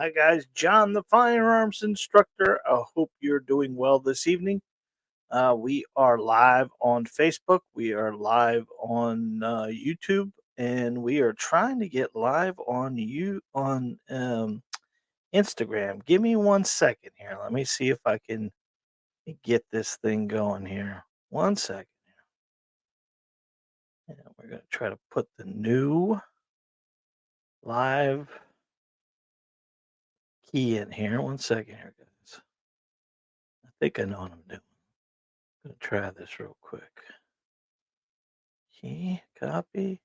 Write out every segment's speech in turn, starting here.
Hi, guys. John, the firearms instructor. I hope you're doing well this evening. We are live on Facebook. We are live on YouTube, and we are trying to get live on Instagram. Give me 1 second here. Let me see if I can get this thing going here. 1 second. And we're going to try to put the new live key in here. 1 second here, guys. I think I know what I'm doing. I'm going to try this real quick. Key, copy,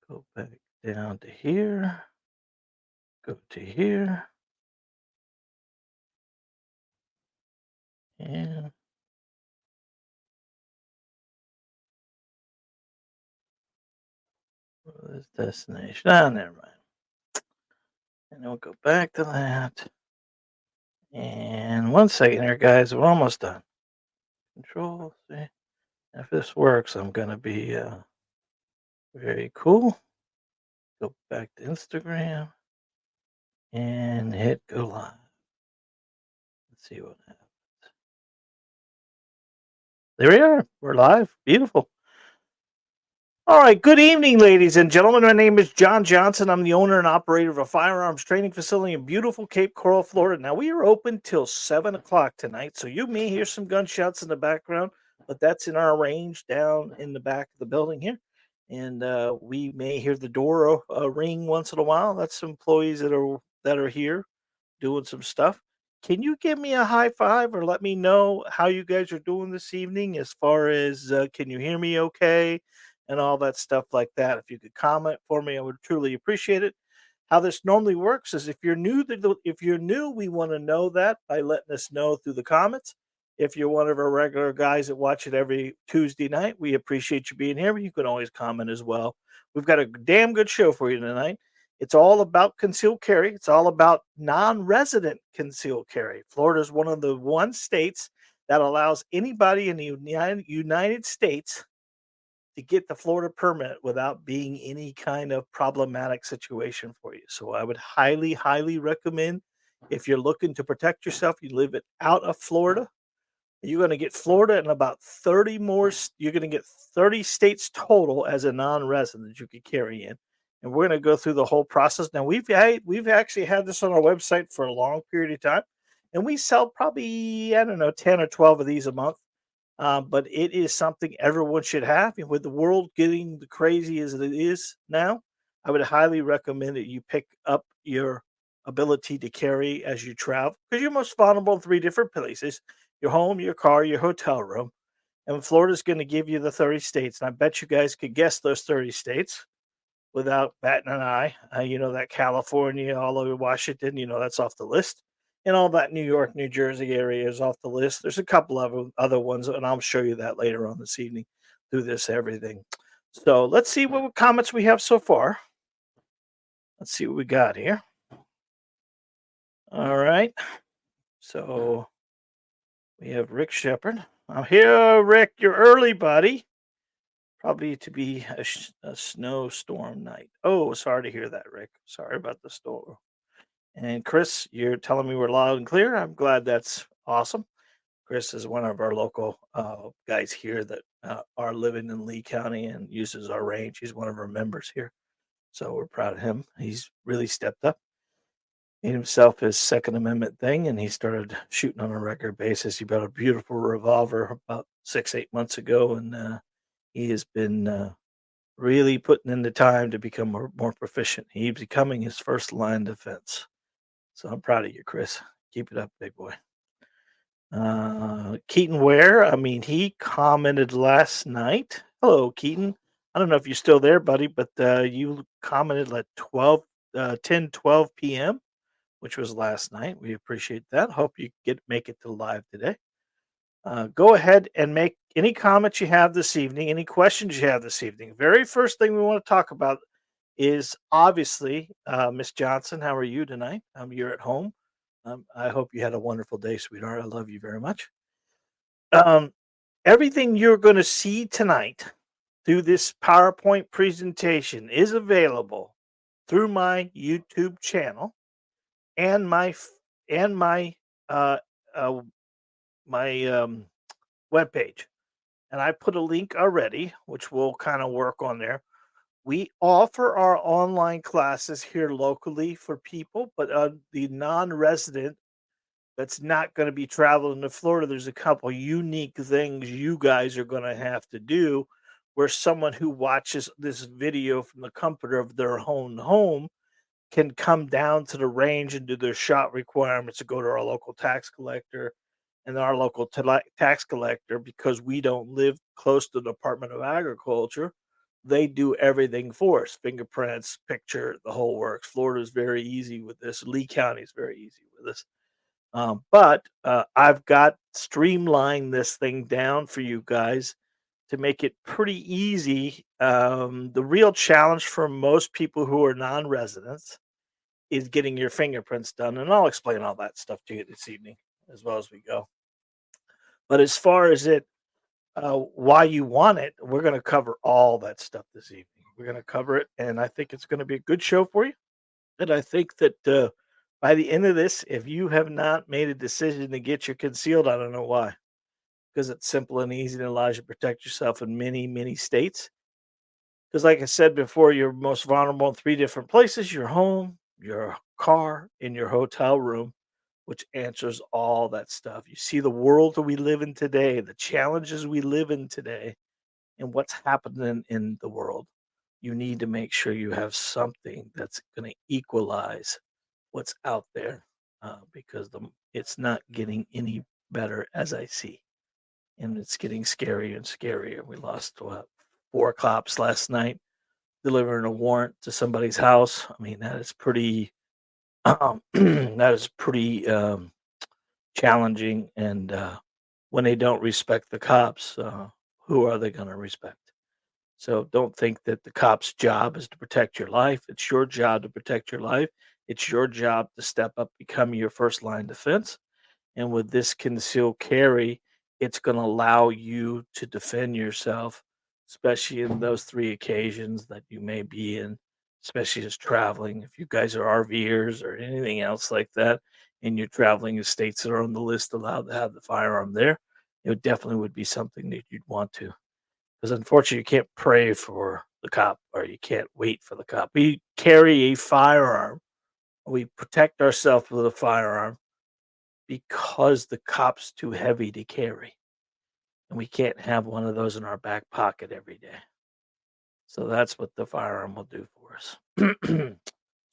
go back down to here, go to here, and this destination. Never mind. And then we'll go back to that. And 1 second here, guys. We're almost done. Control C. If this works, I'm going to be very cool. Go back to Instagram and hit go live. Let's see what happens. There we are. We're live. Beautiful. All right. Good evening, ladies and gentlemen. My name is John Johnson. I'm the owner and operator of a firearms training facility in beautiful Cape Coral, Florida. Now, we are open till 7 o'clock tonight, so you may hear some gunshots in the background, but that's in our range down in the back of the building here. And we may hear the door ring once in a while. That's employees that are here doing some stuff. Can you give me a high five or let me know how you guys are doing this evening as far as can you hear me okay and all that stuff like that? If you could comment for me, I would truly appreciate it. How this normally works is if you're new, we want to know that by letting us know through the comments. If you're one of our regular guys that watch it every Tuesday night, we appreciate you being here. You can always comment as well. We've got a damn good show for you tonight. It's all about concealed carry. It's all about non-resident concealed carry. Florida is one of the states that allows anybody in the United States to get the Florida permit without being any kind of problematic situation for you. So I would highly, highly recommend if you're looking to protect yourself, you live it out of Florida. You're going to get Florida and about 30 more. You're going to get 30 states total as a non-resident you could carry in. And we're going to go through the whole process. Now we've actually had this on our website for a long period of time, and we sell probably 10 or 12 of these a month. But it is something everyone should have. And with the world getting the crazy as it is now, I would highly recommend that you pick up your ability to carry as you travel because you're most vulnerable in 3 different places: your home, your car, your hotel room. And Florida's going to give you the 30 states. And I bet you guys could guess those 30 states without batting an eye. That California, all over Washington, that's off the list. And all that New York, New Jersey area is off the list. There's a couple of other ones, and I'll show you that later on this evening through this everything. So let's see what comments we have so far. Let's see what we got here. All right. So we have Rick Shepard. I'm here, Rick. You're early, buddy. Probably to be a snowstorm night. Oh, sorry to hear that, Rick. Sorry about the storm. And Chris, you're telling me we're loud and clear. I'm glad. That's awesome. Chris is one of our local guys here that are living in Lee County and uses our range. He's one of our members here. So we're proud of him. He's really stepped up, made himself his Second Amendment thing, and he started shooting on a regular basis. He bought a beautiful revolver about 6-8 months ago, and he has been really putting in the time to become more proficient. He's becoming his first line defense. So I'm proud of you, Chris. Keep it up, big boy. Keaton Ware, he commented last night. Hello, Keaton. I don't know if you're still there, buddy, but you commented at 12 p.m., which was last night. We appreciate that. Hope you make it to live today. Go ahead and make any comments you have this evening, any questions you have this evening. Very first thing we want to talk about is obviously, Miss Johnson, how are you tonight? You're at home. I hope you had a wonderful day, sweetheart. I love you very much. Everything you're going to see tonight through this PowerPoint presentation is available through my YouTube channel. and and my uh, uh, my webpage. And I put a link already, which will kind of work on there. We offer our online classes here locally for people, but the non-resident that's not going to be traveling to Florida, there's a couple unique things you guys are going to have to do where someone who watches this video from the comfort of their own home can come down to the range and do their shot requirements to go to our local tax collector and our local tax collector, because we don't live close to the Department of Agriculture. They do everything for us: fingerprints, picture, the whole works. Florida is very easy with this. Lee County is very easy with this. But I've got streamlined this thing down for you guys to make it pretty easy. The real challenge for most people who are non-residents is getting your fingerprints done, and I'll explain all that stuff to you this evening as well as we go. But as far as why you want it, we're going to cover all that stuff this evening. We're going to cover it, and I think it's going to be a good show for you. And I think that by the end of this, if you have not made a decision to get your concealed, I don't know why, because it's simple and easy and allows you to protect yourself in many, many states. Because, like I said before, you're most vulnerable in three different places: your home, your car, and your hotel room, which answers all that stuff. You see the world that we live in today, the challenges we live in today, and what's happening in the world. You need to make sure you have something that's going to equalize what's out there, because it's not getting any better as I see. And it's getting scarier and scarier. We lost what, four cops last night delivering a warrant to somebody's house. I mean, that is pretty that is pretty challenging. And when they don't respect the cops, who are they going to respect? So don't think that the cop's job is to protect your life. It's your job to protect your life. It's your job to step up, become your first line defense. And with this concealed carry, it's going to allow you to defend yourself, especially in those three occasions that you may be in, especially as traveling. If you guys are RVers or anything else like that, and you're traveling in states that are on the list allowed to have the firearm there, it definitely would be something that you'd want to. Because unfortunately, you can't pray for the cop or you can't wait for the cop. We carry a firearm. We protect ourselves with a firearm because the cop's too heavy to carry. And we can't have one of those in our back pocket every day. So that's what the firearm will do for us.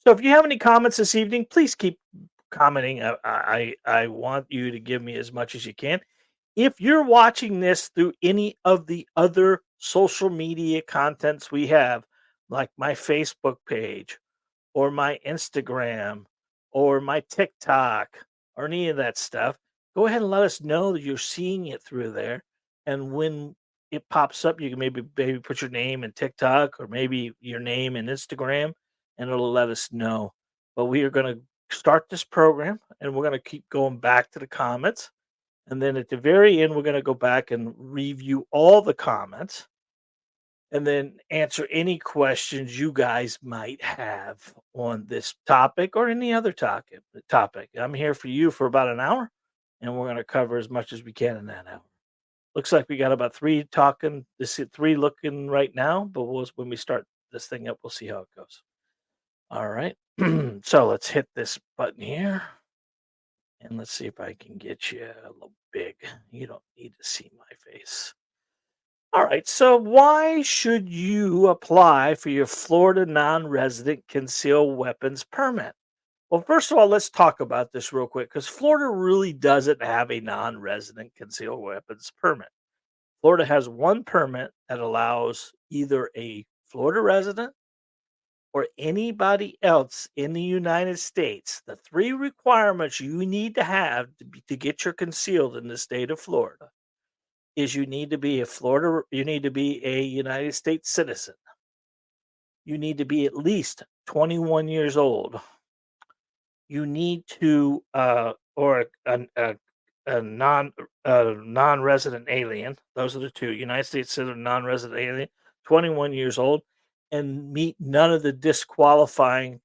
So if you have any comments this evening, please keep commenting. I want you to give me as much as you can. If you're watching this through any of the other social media contents we have, like my Facebook page or my Instagram or my TikTok or any of that stuff, go ahead and let us know that you're seeing it through there. And when it pops up, you can maybe put your name in TikTok or maybe your name in Instagram, and it'll let us know. But we are going to start this program, and we're going to keep going back to the comments. And then at the very end, we're going to go back and review all the comments and then answer any questions you guys might have on this topic or any other topic. I'm here for you for about an hour, and we're going to cover as much as we can in that hour. Looks like we got about three looking right now, but when we start this thing up, we'll see how it goes. All right. So let's hit this button here. And let's see if I can get you a little big. You don't need to see my face. All right. So, why should you apply for your Florida non resident concealed weapons permit? Well, first of all, let's talk about this real quick because Florida really doesn't have a non resident concealed weapons permit. Florida has one permit that allows either a Florida resident or anybody else in the United States. The three requirements you need to have to get your concealed in the state of Florida is you need to be you need to be a United States citizen. You need to be at least 21 years old. You need to, or a non-resident alien. Those are the two: United States citizen, non-resident alien, 21 years old, and meet none of the disqualifying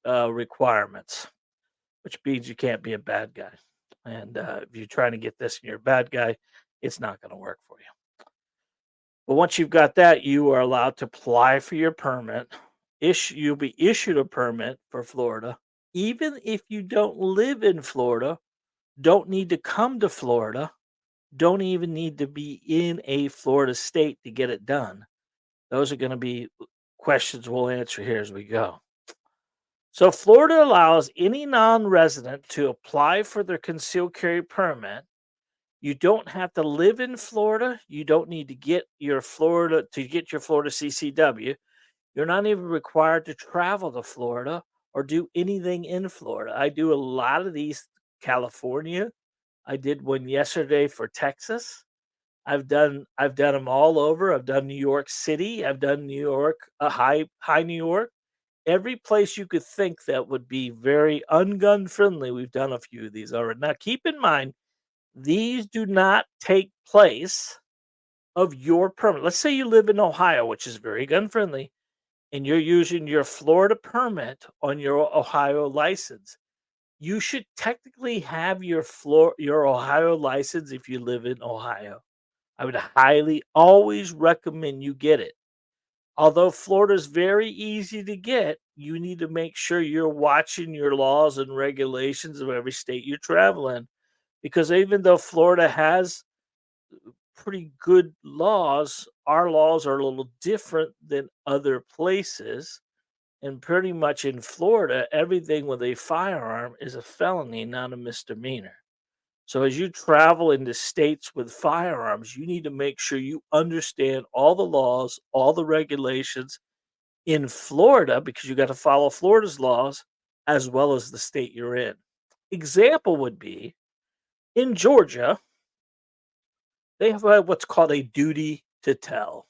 requirements. which means you can't be a bad guy. And if you're trying to get this and you're a bad guy, it's not going to work for you. But once you've got that, you are allowed to apply for your permit. You'll be issued a permit for Florida. Even if you don't live in Florida, don't need to come to Florida, don't even need to be in a Florida state to get it done. Those are going to be questions we'll answer here as we go. So, Florida allows any non resident to apply for their concealed carry permit. You don't have to live in Florida. You don't need to get your Florida CCW. You're not even required to travel to Florida or do anything in Florida. I do a lot of these California. I did one yesterday for Texas. I've done them all over. I've done New York City. I've done New York, high New York. Every place you could think that would be very ungun friendly. We've done a few of these already. Now, keep in mind, these do not take place of your permit. Let's say you live in Ohio, which is very gun friendly, and you're using your Florida permit on your Ohio license. You should technically have your Ohio license if you live in Ohio. I would highly always recommend you get it. Although Florida is very easy to get, you need to make sure you're watching your laws and regulations of every state you travel in. Because even though Florida has pretty good laws, our laws are a little different than other places. And pretty much in Florida, everything with a firearm is a felony, not a misdemeanor. So as you travel into states with firearms, you need to make sure you understand all the laws, all the regulations in Florida, because you got to follow Florida's laws as well as the state you're in. Example would be in Georgia, they have what's called a duty to tell.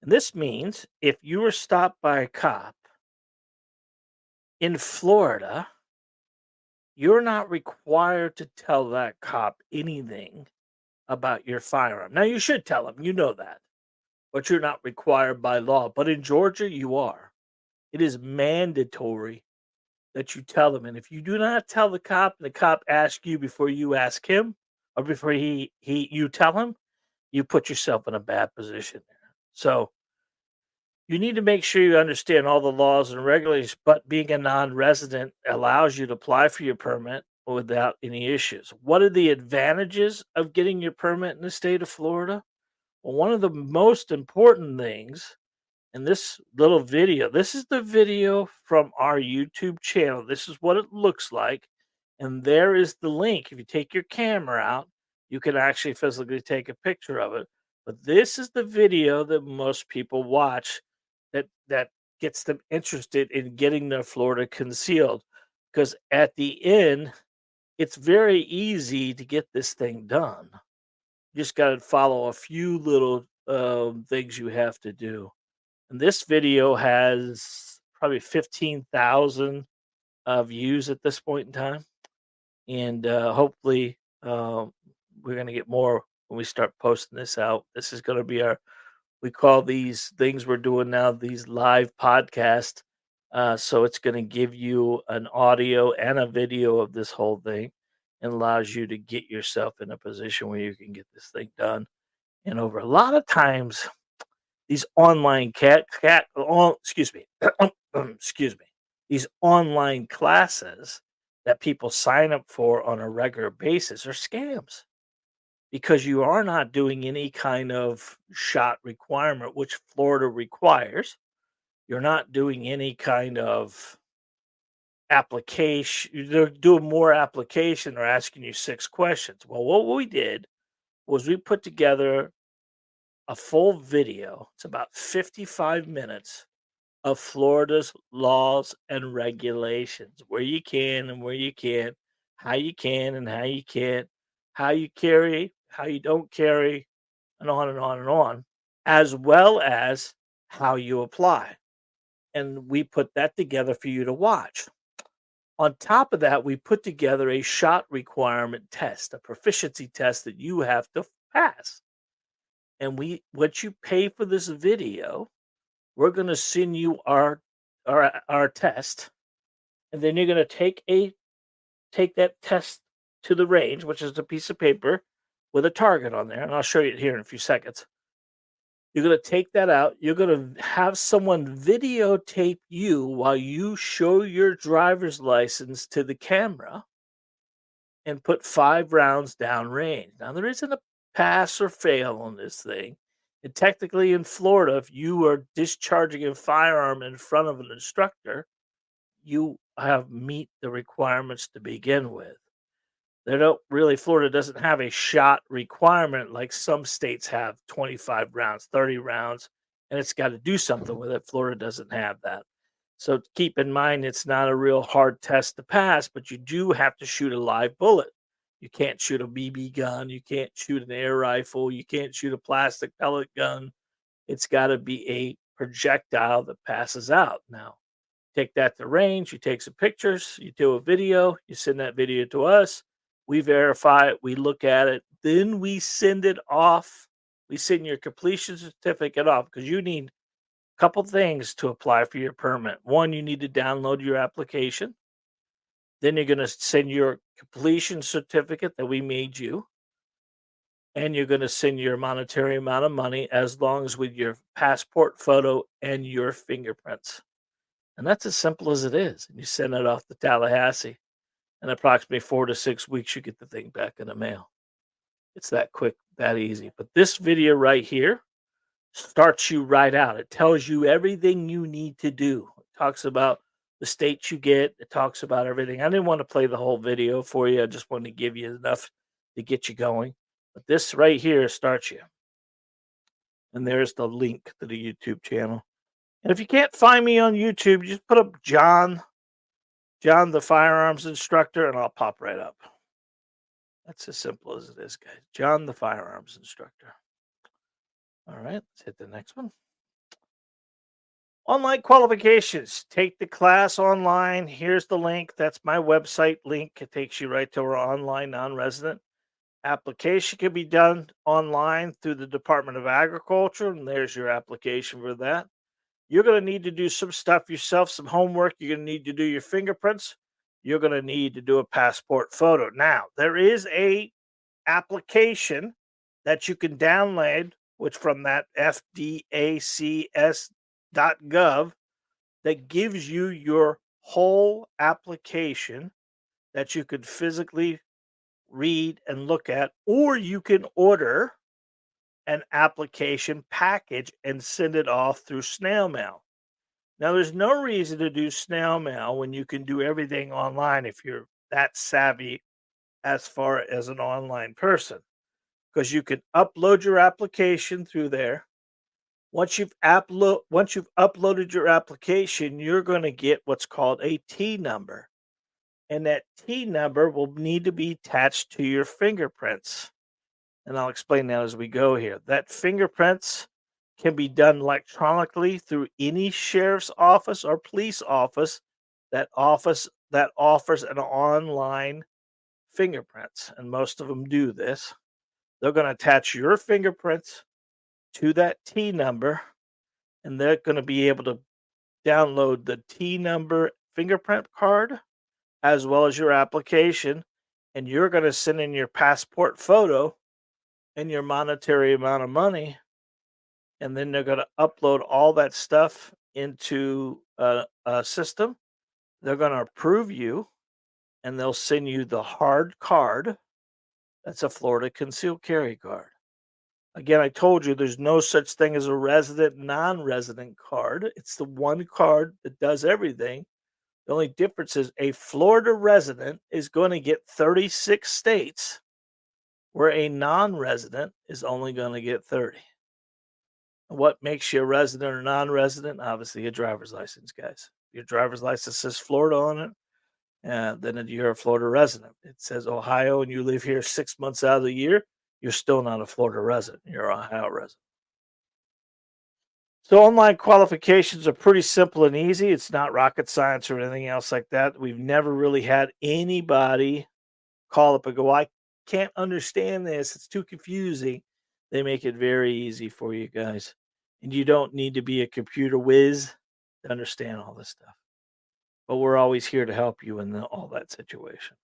And this means if you were stopped by a cop in Florida, you're not required to tell that cop anything about your firearm. Now, you should tell him, you know that, but you're not required by law. But in Georgia, you are. It is mandatory that you tell them. And if you do not tell the cop, and the cop asks you before you ask him, or before you tell him, you put yourself in a bad position there. So you need to make sure you understand all the laws and regulations, but being a non-resident allows you to apply for your permit without any issues. What are the advantages of getting your permit in the state of Florida? Well, one of the most important things in this little video, this is the video from our YouTube channel. This is what it looks like. And there is the link. If you take your camera out, you can actually physically take a picture of it. But this is the video that most people watch that gets them interested in getting their Florida concealed. Because at the end, it's very easy to get this thing done. You just got to follow a few little things you have to do. And this video has probably 15,000 views at this point in time. And hopefully we're going to get more when we start posting this out. This is going to be we call these things we're doing now, these live podcasts. So it's going to give you an audio and a video of this whole thing and allows you to get yourself in a position where you can get this thing done. And over a lot of times, these online excuse me, excuse me, these online classes that people sign up for on a regular basis are scams because you are not doing any kind of shot requirement, which Florida requires. You're not doing any kind of application. They're doing more application. They're asking you 6 questions. Well, what we did was we put together a full video. It's about 55 minutes of Florida's laws and regulations, where you can and where you can't, how you can and how you can't, how you carry, how you don't carry, and on and on and on, as well as how you apply. And we put that together for you to watch. On top of that, we put together a shot requirement test, a proficiency test that you have to pass. And what you pay for this video, we're going to send you our test, and then you're going to take a take that test to the range, which is a piece of paper with a target on there, and I'll show you it here in a few seconds. You're going to take that out. You're going to have someone videotape you while you show your driver's license to the camera and put 5 rounds downrange. Now, there isn't a pass or fail on this thing. And technically, in Florida, if you are discharging a firearm in front of an instructor, you have meet the requirements to begin with. They don't really Florida doesn't have a shot requirement like some states have 25 rounds, 30 rounds, and it's got to do something with it. Florida doesn't have that. So keep in mind it's not a real hard test to pass, but you do have to shoot a live bullet. You can't shoot a BB gun, you can't shoot an air rifle, you can't shoot a plastic pellet gun. It's got to be a projectile that passes out. Now, take that to range, you take some pictures, you do a video, you send that video to us. We verify it, we look at it, then we send it off. We send your completion certificate off because you need a couple things to apply for your permit. One, you need to download your application. Then you're going to send your completion certificate that we made you. And you're going to send your monetary amount of money as long as with your passport photo and your fingerprints. And that's as simple as it is. And you send it off to Tallahassee. In approximately 4 to 6 weeks, you get the thing back in the mail. It's that quick, that easy. But this video right here starts you right out. It tells you everything you need to do. It talks about the states you get. It talks about everything. I didn't want to play the whole video for you. I just wanted to give you enough to get you going. But this right here starts you. And there's the link to the YouTube channel. And if you can't find me on YouTube, just put up John the firearms instructor, and I'll pop right up. That's as simple as it is, guys. John the firearms instructor. All right, let's hit the next one. Online qualifications. Take the class online. Here's the link. That's my website link. It takes you right to our online non-resident application. Can be done online through the Department of Agriculture, and there's your application for that. You're going to need to do some stuff yourself, some homework. You're going to need to do your fingerprints. You're going to need to do a passport photo. Now, there is a application that you can download, which from that fdacs.gov, that gives you your whole application that you could physically read and look at, or you can order an application package and send it off through snail mail. Now, there's no reason to do snail mail when you can do everything online if you're that savvy as far as an online person, because you can upload your application through there. Once you've uploaded your application, you're going to get what's called a T number, and that T number will need to be attached to your fingerprints. And I'll explain that as we go here. That fingerprints can be done electronically through any sheriff's office or police office that offers an online fingerprints, and most of them do this. They're going to attach your fingerprints to that T number, and they're going to be able to download the T number fingerprint card as well as your application, and you're going to send in your passport photo and your monetary amount of money, and then they're going to upload all that stuff into a system. They're going to approve you, and they'll send you the hard card. That's a Florida concealed carry card. Again, I told you there's no such thing as a resident, non-resident card. It's the one card that does everything. The only difference is a Florida resident is going to get 36 states, where a non-resident is only going to get 30. What makes you a resident or non-resident? Obviously, a driver's license, guys. Your driver's license says Florida on it, then you're a Florida resident. It says Ohio and you live here 6 months out of the year, you're still not a Florida resident. You're an Ohio resident. So online qualifications are pretty simple and easy. It's not rocket science or anything else like that. We've never really had anybody call up and go, I can't understand this. It's too confusing. They make it very easy for you guys. And you don't need to be a computer whiz to understand all this stuff. But we're always here to help you in all that situation.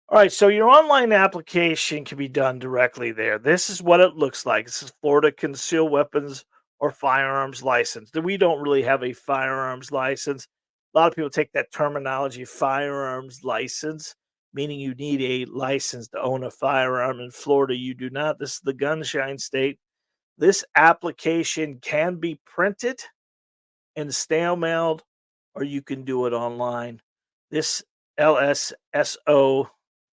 All right, so your online application can be done directly there. This is what it looks like. This is Florida Concealed Weapons or Firearms License. We don't really have a firearms license. A lot of people take that terminology, firearms license, meaning you need a license to own a firearm. In Florida, you do not. This is the gunshine state. This application can be printed and snail mailed, or you can do it online. This LSSO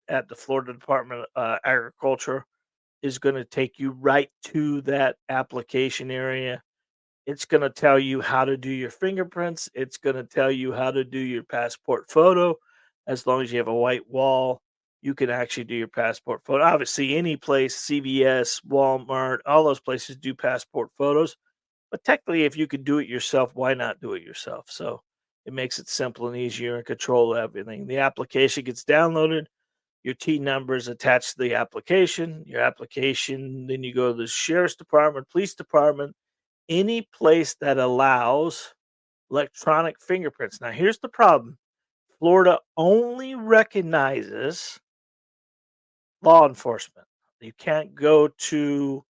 at the Florida Department of Agriculture is going to take you right to that application area. It's going to tell you how to do your fingerprints. It's going to tell you how to do your passport photo. As long as you have a white wall, you can actually do your passport photo. Obviously, any place, CVS, Walmart, all those places do passport photos. But technically, if you could do it yourself, why not do it yourself? So it makes it simple and easier and control everything. The application gets downloaded. Your T number is attached to the application. Your application, then you go to the sheriff's department, police department, any place that allows electronic fingerprints. Now, here's the problem: Florida only recognizes law enforcement. You can't go to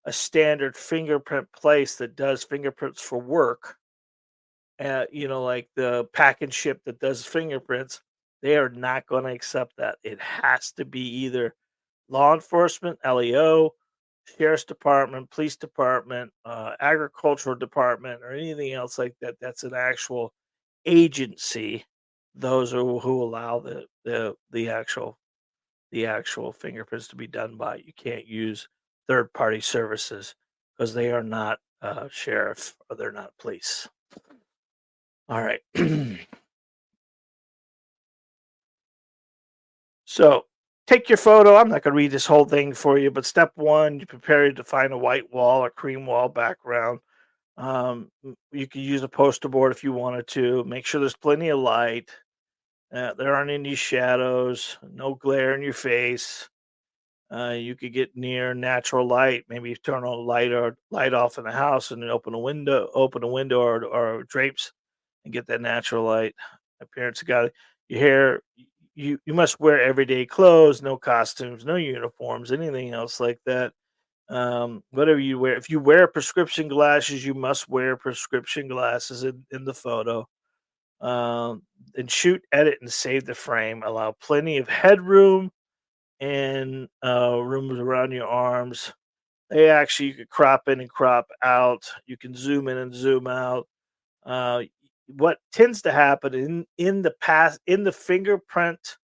a standard fingerprint place that does fingerprints for work, like the pack and ship that does fingerprints. They are not going to accept that. It has to be either law enforcement, LEO, sheriff's department, police department, agricultural department, or anything else like that. That's an actual agency. Those are who allow the actual fingerprints to be done by. You can't use third party services because they are not sheriff or they're not police. All right. So take your photo. I'm not going to read this whole thing for you, but step one, you prepare to find a white wall or cream wall background. You could use a poster board if you wanted to. Make sure there's plenty of light. There aren't any shadows, no glare in your face. You could get near natural light. Maybe you turn on a light or light off in the house, and then open a window or drapes, and get that natural light. My parents got your hair. You must wear everyday clothes, no costumes, no uniforms, anything else like that. Whatever you wear. If you wear prescription glasses, you must wear prescription glasses in the photo. And shoot, edit, and save the frame. Allow plenty of headroom and rooms around your arms. They actually, you could crop in and crop out. You can zoom in and zoom out. Uh, what tends to happen in the fingerprint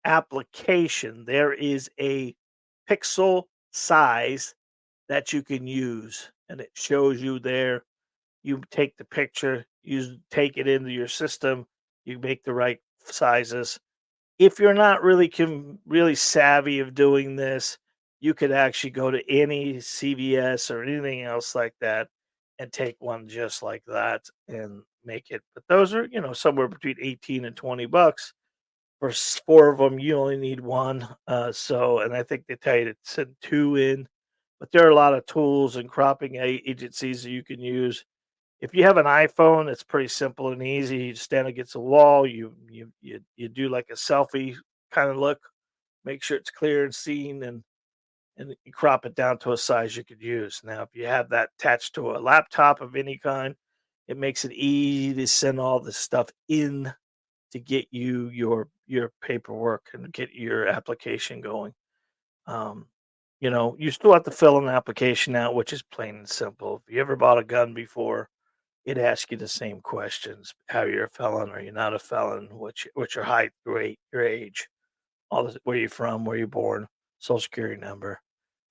application, there is a pixel size that you can use, and it shows you there. You take the picture, you take it into your system, you make the right sizes. If you're not really savvy of doing this, you could actually go to any CVS or anything else like that and take one just like that and make it. But those are, somewhere between 18 and $20. For four of them, you only need one. And I think they tell you to send two in. But there are a lot of tools and cropping agencies that you can use. If you have an iPhone, it's pretty simple and easy. You stand against a wall, you do like a selfie kind of look, make sure it's clear and seen, and you crop it down to a size you could use. Now, if you have that attached to a laptop of any kind, it makes it easy to send all this stuff in to get you your paperwork and get your application going. Um, you still have to fill an application out, which is plain and simple. If you ever bought a gun before, it asks you the same questions: how you're a felon, are you not a felon, what's your height, weight, your age, all this, where you from, where you're born, social security number,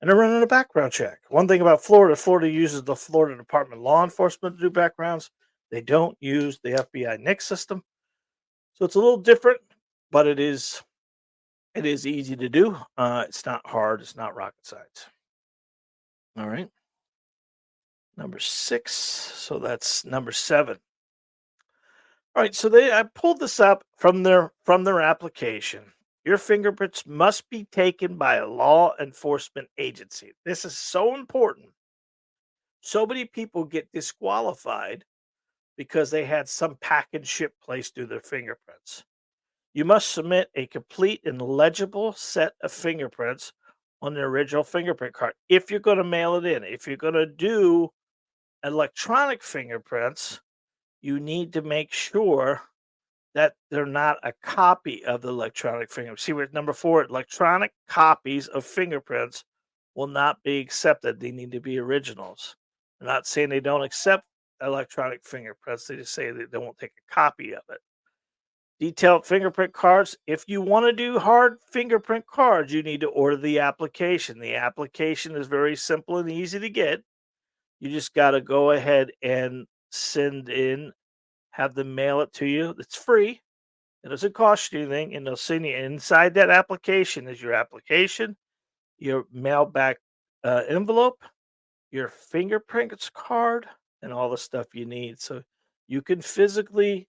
and they're running a background check. One thing about Florida uses the Florida Department of Law Enforcement to do backgrounds. They don't use the FBI NICS system, so it's a little different, but it is easy to do. It's not hard. It's not rocket science. All right, number 6. So that's number 7. All right, so I pulled this up from their application. Your fingerprints must be taken by a law enforcement agency. This is so important. So many people get disqualified because they had some pack and ship place do their fingerprints. You must submit a complete and legible set of fingerprints on the original fingerprint card if you're going to mail it in. If you're going to do electronic fingerprints, you need to make sure that they're not a copy of the electronic fingerprint. See, with number 4, electronic copies of fingerprints will not be accepted. They need to be originals. I'm not saying they don't accept electronic fingerprints. They just say that they won't take a copy of it. Detailed fingerprint cards. If you want to do hard fingerprint cards, you need to order the application. The application is very simple and easy to get. You just got to go ahead and send in, have them mail it to you. It's free. It doesn't cost you anything, and they'll send you inside that application is your application, your mail back envelope, your fingerprints card, and all the stuff you need. So you can physically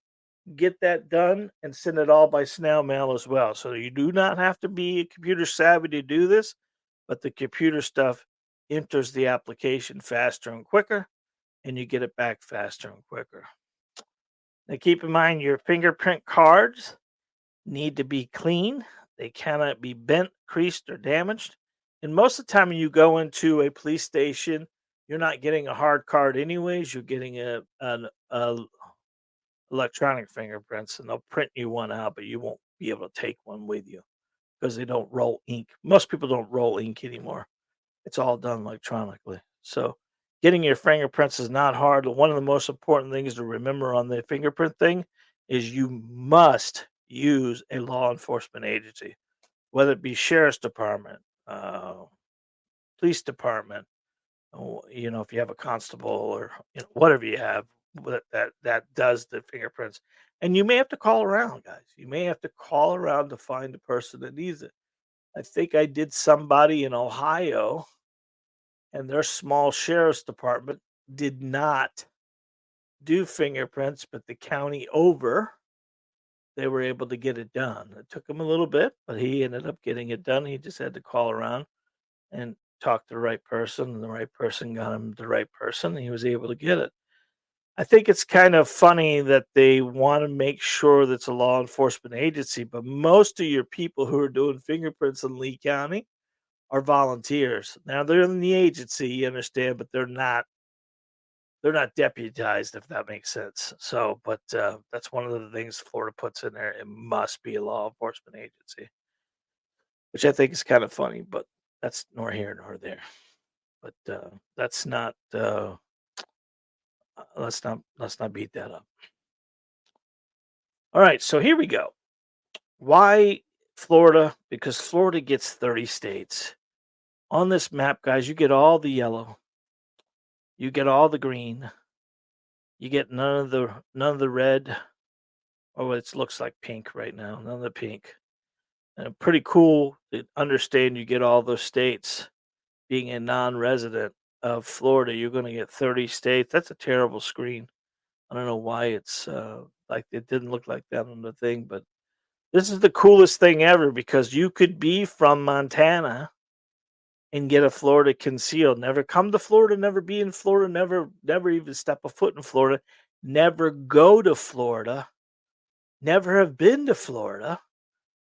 get that done and send it all by snail mail as well. So you do not have to be computer savvy to do this, but the computer stuff enters the application faster and quicker, and you get it back faster and quicker. Now keep in mind your fingerprint cards need to be clean. They cannot be bent, creased, or damaged. And most of the time when you go into a police station, you're not getting a hard card anyways. You're getting a electronic fingerprints, and they'll print you one out, but you won't be able to take one with you because they don't roll ink. Most people don't roll ink anymore. It's all done electronically. So getting your fingerprints is not hard. One of the most important things to remember on the fingerprint thing is you must use a law enforcement agency, whether it be sheriff's department, police department, if you have a constable or whatever you have that does the fingerprints. And you may have to call around, guys. You may have to call around to find the person that needs it. I think I did somebody in Ohio, and their small sheriff's department did not do fingerprints, but the county over, they were able to get it done. It took him a little bit, but he ended up getting it done. He just had to call around and talk to the right person, and the right person got him the right person, and he was able to get it. I think it's kind of funny that they want to make sure that it's a law enforcement agency, but most of your people who are doing fingerprints in Lee County are volunteers. Now they're in the agency, you understand, but they're not deputized, if that makes sense. So, but that's one of the things Florida puts in there. It must be a law enforcement agency, which I think is kind of funny, but that's nor here nor there. But that's not. Let's not beat that up. All right, so here we go. Why Florida? Because Florida gets 30 states. On this map, guys, you get all the yellow, you get all the green, you get none of the red, or what it looks like pink right now, none of the pink. And pretty cool to understand you get all those states. Being a non-resident of Florida, you're going to get 30 states. That's a terrible screen. I don't know why it's like it didn't look like that on the thing, but this is the coolest thing ever because you could be from Montana and get a Florida concealed. Never come to Florida, never be in Florida, never even step a foot in Florida, never go to Florida, never have been to Florida,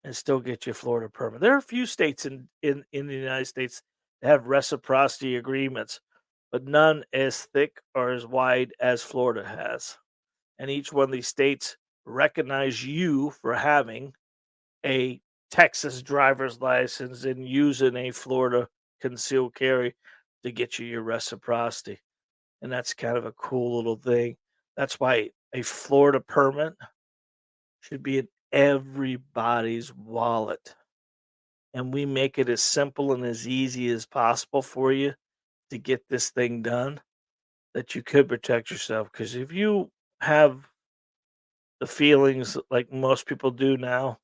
and still get your Florida permit. There are a few states in the United States that have reciprocity agreements, but none as thick or as wide as Florida has. And each one of these states recognize you for having a Texas driver's license and using a Florida concealed carry to get you your reciprocity. And that's kind of a cool little thing. That's why a Florida permit should be in everybody's wallet. And we make it as simple and as easy as possible for you to get this thing done that you could protect yourself. Because if you have the feelings like most people do now,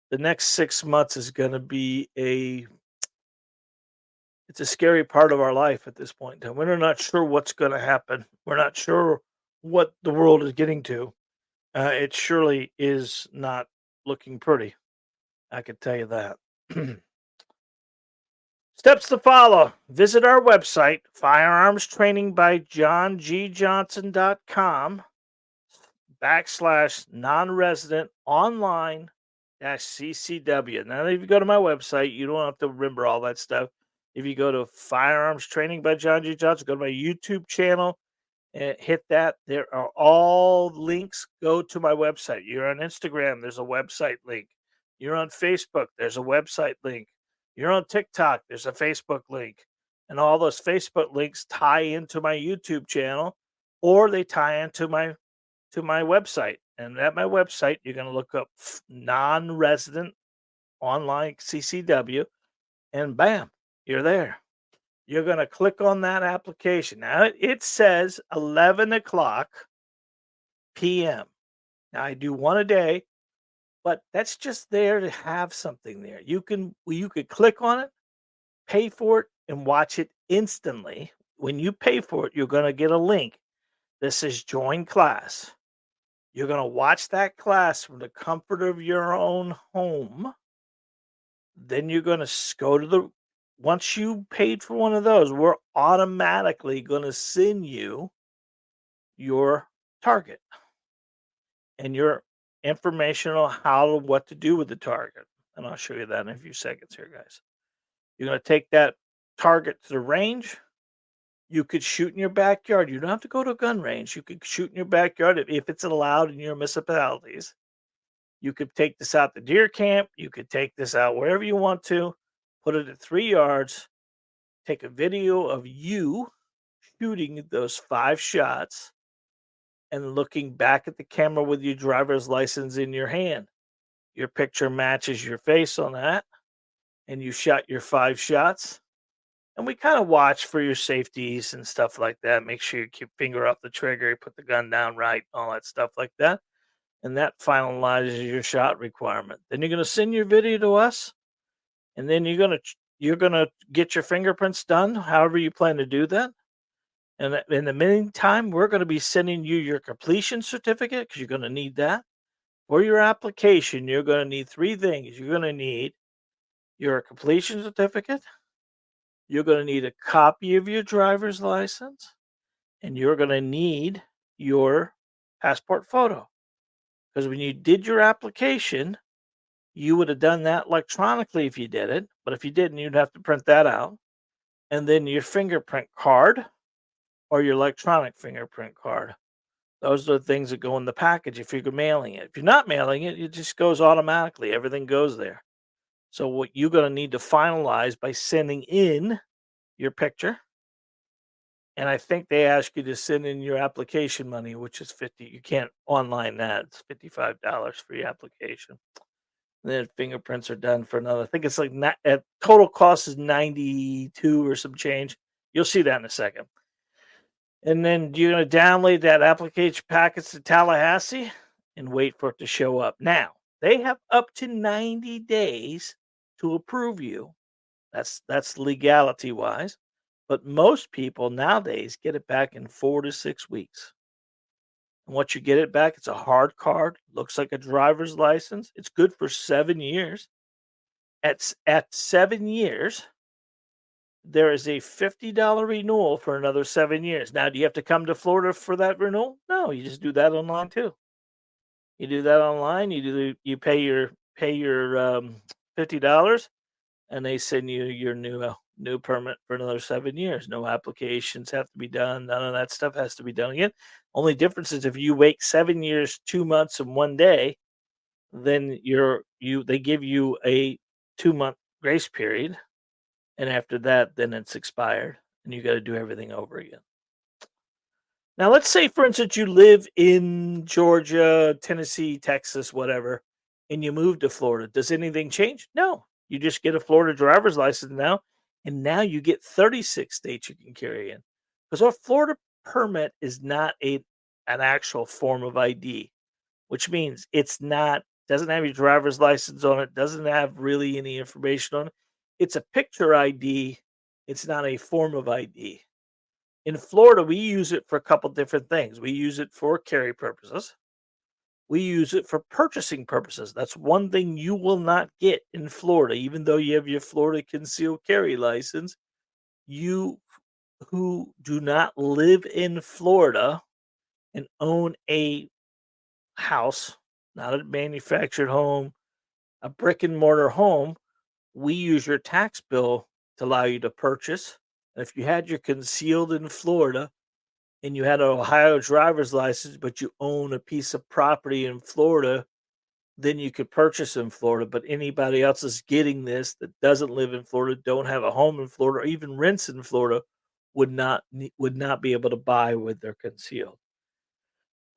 the next 6 months is going to be it's a scary part of our life at this point in time. We're not sure what's going to happen. We're not sure what the world is getting to. It surely is not looking pretty. I can tell you that. Steps to follow. Visit our website, firearmstrainingbyjohngjohnson.com /non-resident online CCW. Now, if you go to my website, you don't have to remember all that stuff. If you go to Firearms Training by John G. Johnson, go to my YouTube channel and hit that. There are all links. Go to my website. You're on Instagram, there's a website link. You're on Facebook, there's a website link. You're on TikTok, there's a Facebook link. And all those Facebook links tie into my YouTube channel, or they tie into my website. And at my website, you're going to look up non-resident online CCW, and bam, you're there. You're going to click on that application. Now it says 11 o'clock p.m. Now I do one a day, but that's just there to have something there. You could click on it, pay for it, and watch it instantly. When you pay for it, you're going to get a link that says join class. You're going to watch that class from the comfort of your own home. Then you're going to go to once you paid for one of those, we're automatically going to send you your target and your information on what to do with the target. And I'll show you that in a few seconds here, guys. You're going to take that target to the range. You could shoot in your backyard. You don't have to go to a gun range. You could shoot in your backyard if it's allowed in your municipalities. You could take this out to deer camp. You could take this out wherever you want to. Put it at 3 yards. Take a video of you shooting those 5 shots and looking back at the camera with your driver's license in your hand. Your picture matches your face on that, and you shot your 5 shots. And we kind of watch for your safeties and stuff like that. Make sure you keep finger off the trigger, put the gun down right, all that stuff like that. And that finalizes your shot requirement. Then you're going to send your video to us, and then you're going to get your fingerprints done, however you plan to do that. And in the meantime, we're going to be sending you your completion certificate, because you're going to need that. For your application, you're going to need 3 things. You're going to need your completion certificate. You're going to need a copy of your driver's license, and you're going to need your passport photo. Because when you did your application, you would have done that electronically if you did it. But if you didn't, you'd have to print that out. And then your fingerprint card or your electronic fingerprint card. Those are the things that go in the package if you're mailing it. If you're not mailing it, it just goes automatically. Everything goes there. So what you're going to need to finalize by sending in your picture. And I think they ask you to send in your application money, which is $50. You can't online that. It's $55 for your application. And then fingerprints are done for another. I think it's like total cost is $92 or some change. You'll see that in a second. And then you're going to download that application package to Tallahassee and wait for it to show up. Now, they have up to 90 days to approve you. That's legality wise. But most people nowadays get it back in 4 to 6 weeks. And once you get it back, it's a hard card. Looks like a driver's license. It's good for 7 years. At 7 years, there is a $50 renewal for another 7 years. Now, do you have to come to Florida for that renewal? No, you just do that online too. You do that online. You pay your $50, and they send you your new permit for another 7 years. No applications have to be done. None of that stuff has to be done again. Only difference is if you wait 7 years, 2 months, and 1 day, then they give you a 2-month grace period. And after that, then it's expired, and you got to do everything over again. Now, let's say, for instance, you live in Georgia, Tennessee, Texas, whatever, and you move to Florida. Does anything change? No. You just get a Florida driver's license now, and now you get 36 states you can carry in. Because our Florida permit is not an actual form of ID, which means doesn't have your driver's license on it, doesn't have really any information on it. It's a picture ID. It's not a form of ID. In Florida, we use it for a couple different things. We use it for carry purposes. We use it for purchasing purposes. That's one thing you will not get in Florida, even though you have your Florida concealed carry license. You who do not live in Florida and own a house, not a manufactured home, A brick and mortar home, we use your tax bill to allow you to purchase. And if you had your concealed in Florida and you had an Ohio driver's license, but you own a piece of property in Florida, then you could purchase in Florida. But anybody else is getting this that doesn't live in Florida, don't have a home in Florida, or even rents in Florida, would not be able to buy with their concealed.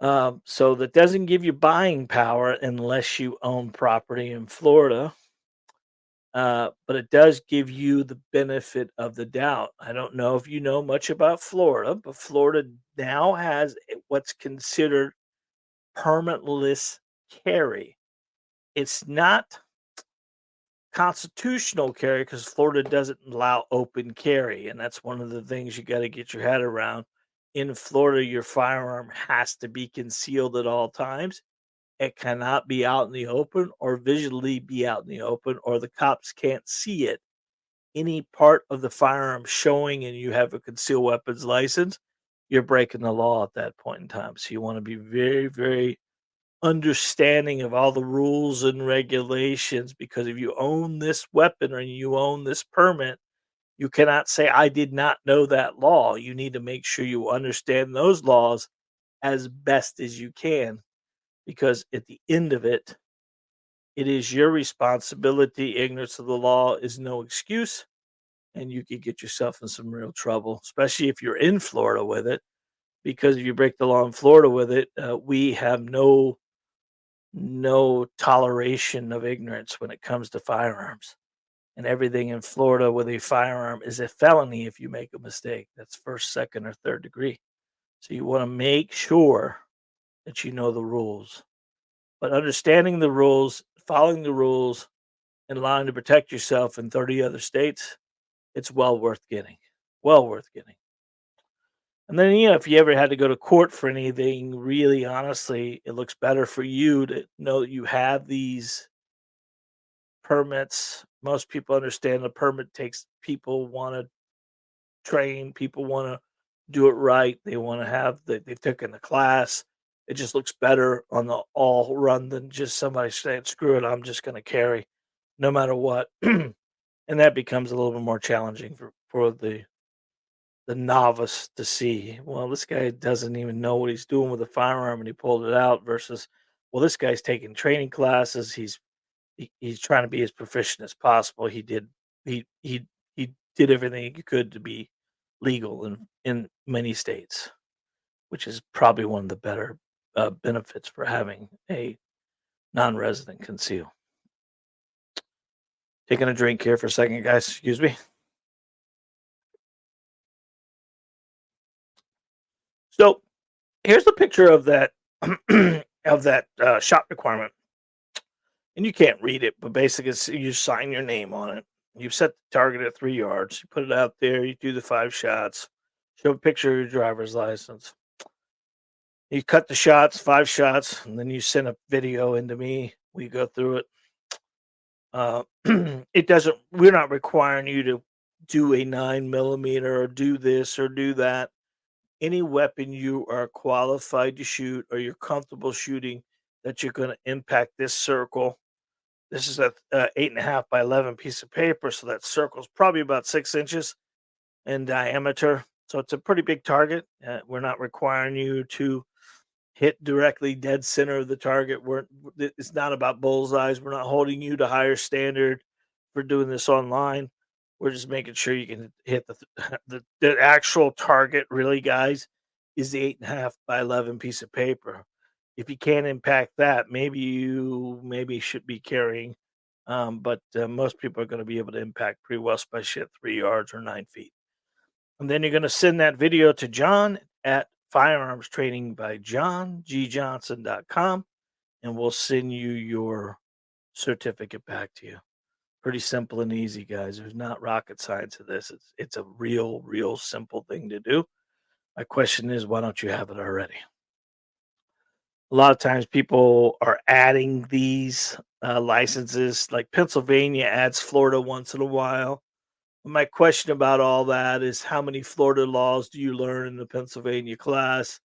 So that doesn't give you buying power unless you own property in Florida. But it does give you the benefit of the doubt. I don't know if you know much about Florida, but Florida now has what's considered permitless carry. It's not constitutional carry because Florida doesn't allow open carry, and that's one of the things you got to get your head around. In Florida, your firearm has to be concealed at all times. It cannot be out in the open or visually be out in the open, or the cops can't see it. Any part of the firearm showing and you have a concealed weapons license, you're breaking the law at that point in time. So you want to be very, very understanding of all the rules and regulations, because if you own this weapon or you own this permit, you cannot say, I did not know that law. You need to make sure you understand those laws as best as you can, because at the end of it, it is your responsibility. Ignorance of the law is no excuse, and you could get yourself in some real trouble, especially if you're in Florida with it. Because if you break the law in Florida with it, we have no toleration of ignorance when it comes to firearms. And everything in Florida with a firearm is a felony if you make a mistake. That's first, second, or third degree. So you want to make sure that you know the rules. But understanding the rules, following the rules, and allowing to protect yourself in 30 other states, it's well worth getting. Well worth getting. And then, if you ever had to go to court for anything, really honestly, it looks better for you to know that you have these permits. Most people understand the permit takes, people want to train, people want to do it right. They want to have they've taken the class. It just looks better on the all run than just somebody saying, screw it, I'm just going to carry no matter what. And that becomes a little bit more challenging for the novice to see. Well, this guy doesn't even know what he's doing with a firearm and he pulled it out, versus, well, this guy's taking training classes. He's trying to be as proficient as possible. He did everything he could to be legal in many states, which is probably one of the better benefits for having a non-resident conceal. Taking a drink here for a second, guys. Excuse me. So here's a picture of that of that shot requirement, and you can't read it, but basically, you sign your name on it. You set the target at 3 yards. You put it out there. You do the 5 shots. Show a picture of your driver's license. You cut the shots, 5 shots, and then you send a video into me. We go through it. It doesn't. We're not requiring you to do a 9mm or do this or do that. Any weapon you are qualified to shoot or you're comfortable shooting that you're going to impact this circle. This is a 8.5 by 11 piece of paper, so that circle's probably about 6 inches in diameter. So it's a pretty big target. We're not requiring you to hit directly dead center of the target. It's not about bullseyes. We're not holding you to higher standard for doing this online. We're just making sure you can hit the actual target. Really, guys, is the 8.5 by 11 piece of paper. If you can't impact that, maybe you should be carrying. But most people are going to be able to impact pretty well, especially at 3 yards or 9 feet. And then you're going to send that video to John at Firearms Training by JohnGJohnson.com, and we'll send you your certificate back to you. Pretty simple and easy, guys. There's not rocket science to this. It's a real simple thing to do. My question is, why don't you have it already? A lot of times people are adding these licenses, like Pennsylvania adds Florida once in a while. My question about all that is, how many Florida laws do you learn in the Pennsylvania class?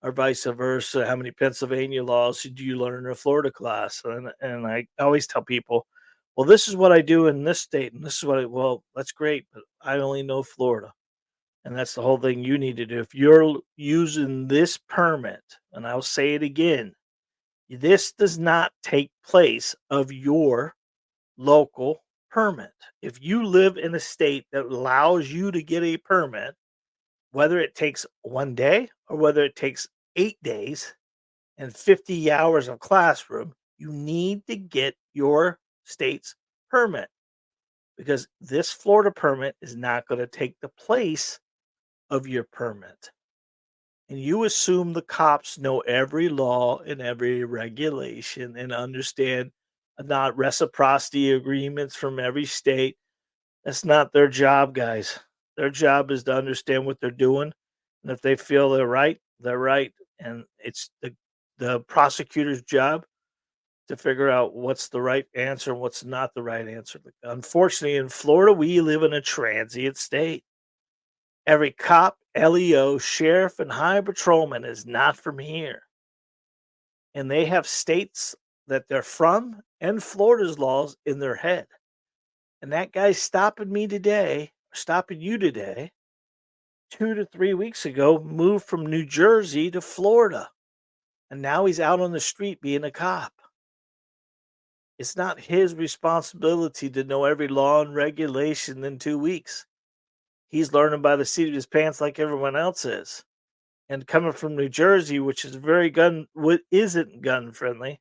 or vice versa. How many Pennsylvania laws did you learn in a Florida class? And I always tell people, well, this is what I do in this state, and this is what well, that's great, but I only know Florida. And that's the whole thing you need to do. If you're using this permit, and I'll say it again, this does not take place of your local permit. If you live in a state that allows you to get a permit, whether it takes 1 day or whether it takes 8 days and 50 hours of classroom, you need to get your state's permit because this Florida permit is not going to take the place of your permit. And you assume the cops know every law and every regulation and understand not reciprocity agreements from every state. That's not their job, guys. Their job is to understand what they're doing. And if they feel they're right, they're right. And it's the prosecutor's job to figure out what's the right answer and what's not the right answer. Unfortunately, in Florida, we live in a transient state. Every cop, LEO, sheriff, and high patrolman is not from here. And they have states that they're from and Florida's laws in their head. And that guy stopping me today, stopping you today, 2 to 3 weeks ago, moved from New Jersey to Florida. And now he's out on the street being a cop. It's not his responsibility to know every law and regulation in 2 weeks. He's learning by the seat of his pants like everyone else is. And coming from New Jersey, which is isn't gun friendly,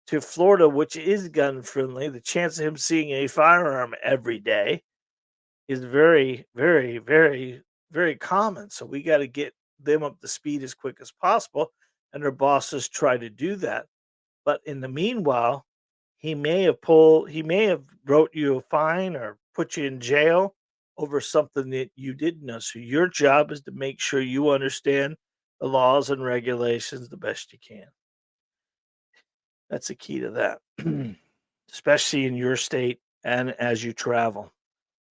to Florida, which is gun friendly, the chance of him seeing a firearm every day is very, very, very, very common. So we got to get them up to speed as quick as possible. And their bosses try to do that. But in the meanwhile, he may have wrote you a fine or put you in jail over something that you didn't know. So your job is to make sure you understand the laws and regulations the best you can. That's the key to that, especially in your state and as you travel.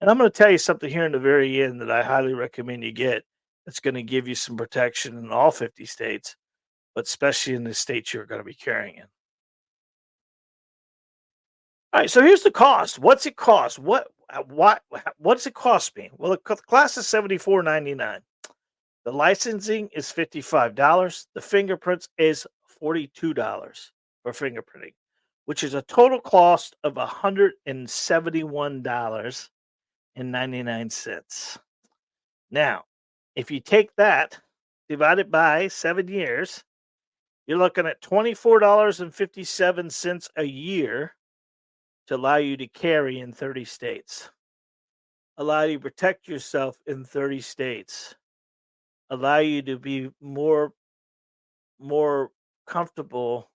And I'm going to tell you something here in the very end that I highly recommend you get. That's going to give you some protection in all 50 states, but especially in the states you're going to be carrying in. All right, so here's the cost. What's it cost? What's it cost me? Well, the class is $74.99. The licensing is $55. The fingerprints is $42 for fingerprinting, which is a total cost of $171.99. Now, if you take that divided by 7 years, you're looking at $24.57 a year to allow you to carry in 30 states, allow you to protect yourself in 30 states, allow you to be more comfortable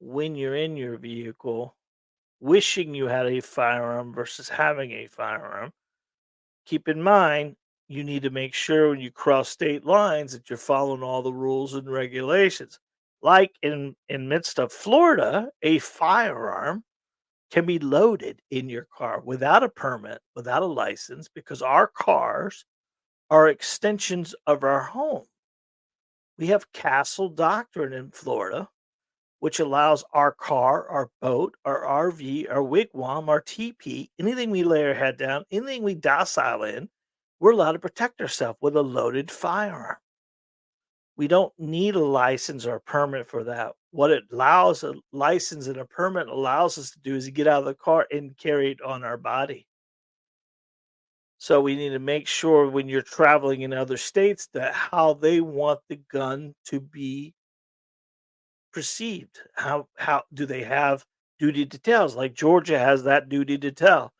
when you're in your vehicle, wishing you had a firearm versus having a firearm. Keep in mind, you need to make sure when you cross state lines that you're following all the rules and regulations. Like in midst of Florida, a firearm can be loaded in your car without a permit, without a license, because our cars are extensions of our home. We have castle doctrine in Florida, which allows our car, our boat, our RV, our wigwam, our teepee, anything we lay our head down, anything we docile in, we're allowed to protect ourselves with a loaded firearm. We don't need a license or a permit for that. What it allows a license and a permit allows us to do is get out of the car and carry it on our body. So we need to make sure when you're traveling in other states that how they want the gun to be perceived. How do they have duty to tells? Like Georgia has that duty to tell.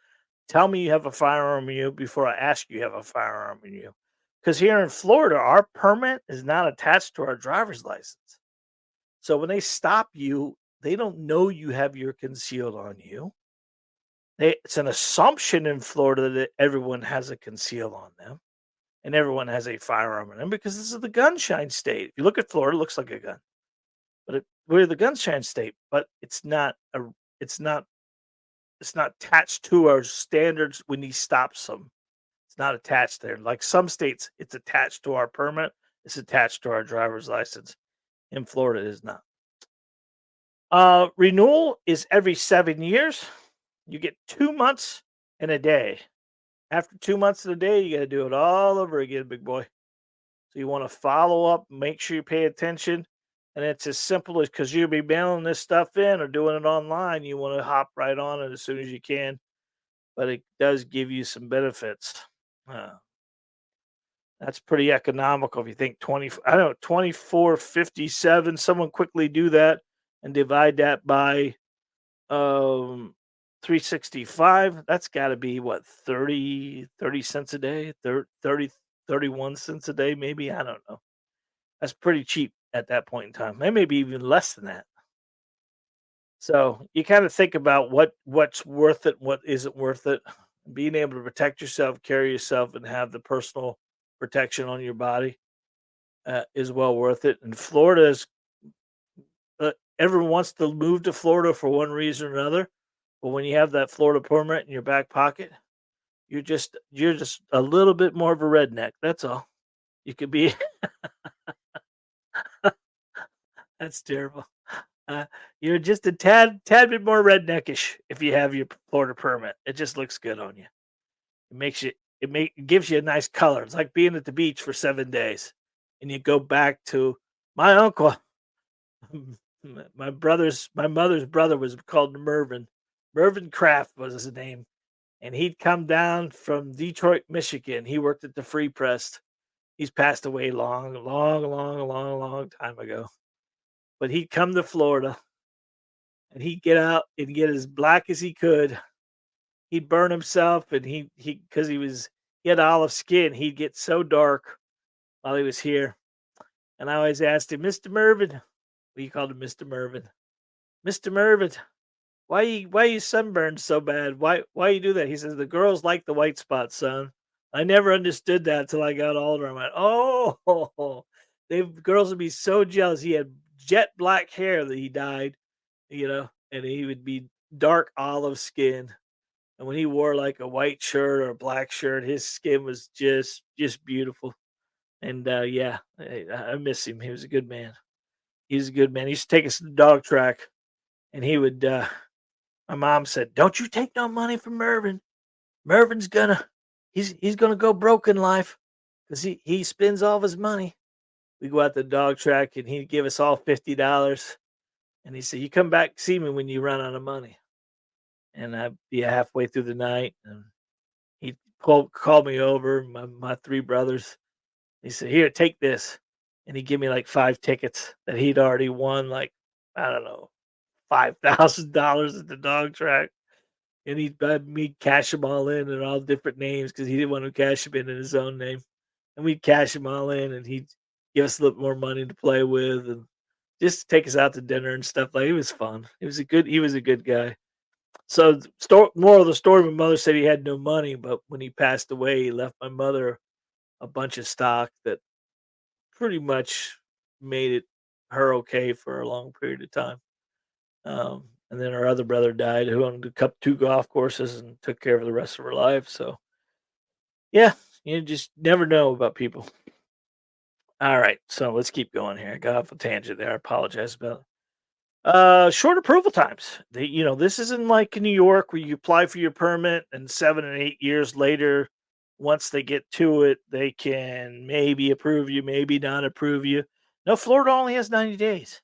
Tell me you have a firearm in you before I ask you have a firearm in you. Because here in Florida, our permit is not attached to our driver's license. So when they stop you, they don't know you have your concealed on you. It's an assumption in Florida that everyone has a conceal on them and everyone has a firearm in them because this is the gunshine state. If you look at Florida, it looks like a gun, but we're the gunshine state. But it's not attached to our standards when he stops them. It's not attached there. Like some states, it's attached to our permit. It's attached to our driver's license. In Florida, it is not. Renewal is every 7 years. You get 2 months and a day. After 2 months and a day, you gotta do it all over again, big boy. So you wanna follow up, make sure you pay attention, and it's as simple as because 'cause you'll be mailing this stuff in or doing it online, you wanna hop right on it as soon as you can, but it does give you some benefits. Uh, that's pretty economical if you think 20 I don't know, 24.57, someone quickly do that and divide that by, um, 365, that's gotta be what, 30 cents a day? 31 cents a day, maybe? I don't know. That's pretty cheap at that point in time. It may be even less than that. So you kind of think about what's worth it, what isn't worth it. Being able to protect yourself, carry yourself, and have the personal protection on your body is well worth it. And Florida is everyone wants to move to Florida for one reason or another, but when you have that Florida permit in your back pocket, you're just a little bit more of a redneck. That's all. You could be. That's terrible. Uh, you're just a tad bit more redneckish if you have your Florida permit. It just looks good on you. It makes you it gives you a nice color. It's like being at the beach for 7 days, and you go back to my uncle. My mother's brother was called Mervin. Mervin Kraft was his name, and he'd come down from Detroit, Michigan. He worked at the Free Press. He's passed away long time ago. But he'd come to Florida and he'd get out and get as black as he could. He'd burn himself and he because he had olive skin, he'd get so dark while he was here. And I always asked him, Mr. Mervin, we called him Mr. Mervin. Mr. Mervin, why you sunburned so bad? Why you do that? He says the girls like the white spots, son. I never understood that until I got older. I went, oh, they girls would be so jealous. He had jet black hair that he dyed, and he would be dark olive skin. And when he wore like a white shirt or a black shirt, his skin was just beautiful. And yeah, I miss him. He was a good man. He was a good man. He used to take us to the dog track, and he would. My mom said, "Don't you take no money from Mervin. Mervin's he's gonna go broke in life because he spends all of his money." We go out to the dog track, and he'd give us all $50, and he said, "You come back see me when you run out of money." And I'd be halfway through the night, and he'd call me over, my 3 brothers. He said, "Here, take this." And he'd give me, like, 5 tickets that he'd already won, like, I don't know, $5,000 at the dog track. And he'd have me cash them all in all different names because he didn't want to cash them in his own name. And we'd cash them all in, and he'd give us a little more money to play with and just take us out to dinner and stuff. Like, it was fun. He was a good guy. So, moral of the story, my mother said he had no money, but when he passed away, he left my mother a bunch of stock that pretty much made it her okay for a long period of time. And then her other brother died, who owned 2 golf courses and took care of the rest of her life. So, yeah, you just never know about people. All right, so let's keep going here. I got off a tangent there. I apologize about it. Short approval times. This isn't like in New York where you apply for your permit and 7 and 8 years later, once they get to it, they can maybe approve you, maybe not approve you. No, Florida only has 90 days.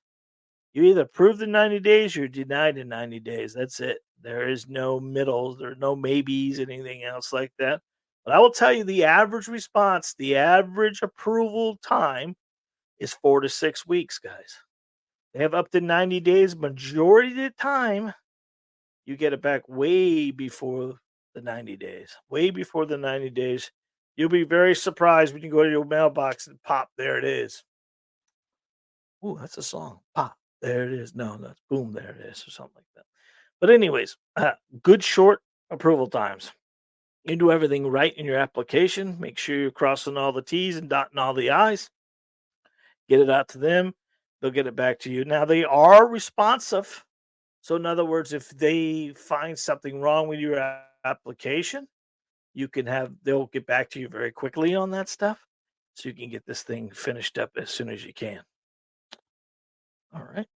You either approve in 90 days or you're denied in 90 days. That's it. There is no middles, there are no maybes, anything else like that. But I will tell you the average response, the average approval time is 4 to 6 weeks, guys. They have up to 90 days. Majority of the time, you get it back way before the 90 days. Way before the 90 days. You'll be very surprised when you go to your mailbox and pop, there it is. Ooh, that's a song. Pop, there it is. No, that's boom, there it is, or something like that. But anyways, good short approval times. You do everything right in your application. Make sure you're crossing all the T's and dotting all the I's. Get it out to them. They'll get it back to you. Now they are responsive. So in other words, if they find something wrong with your application, they'll get back to you very quickly on that stuff. so you can get this thing finished up as soon as you can. All right.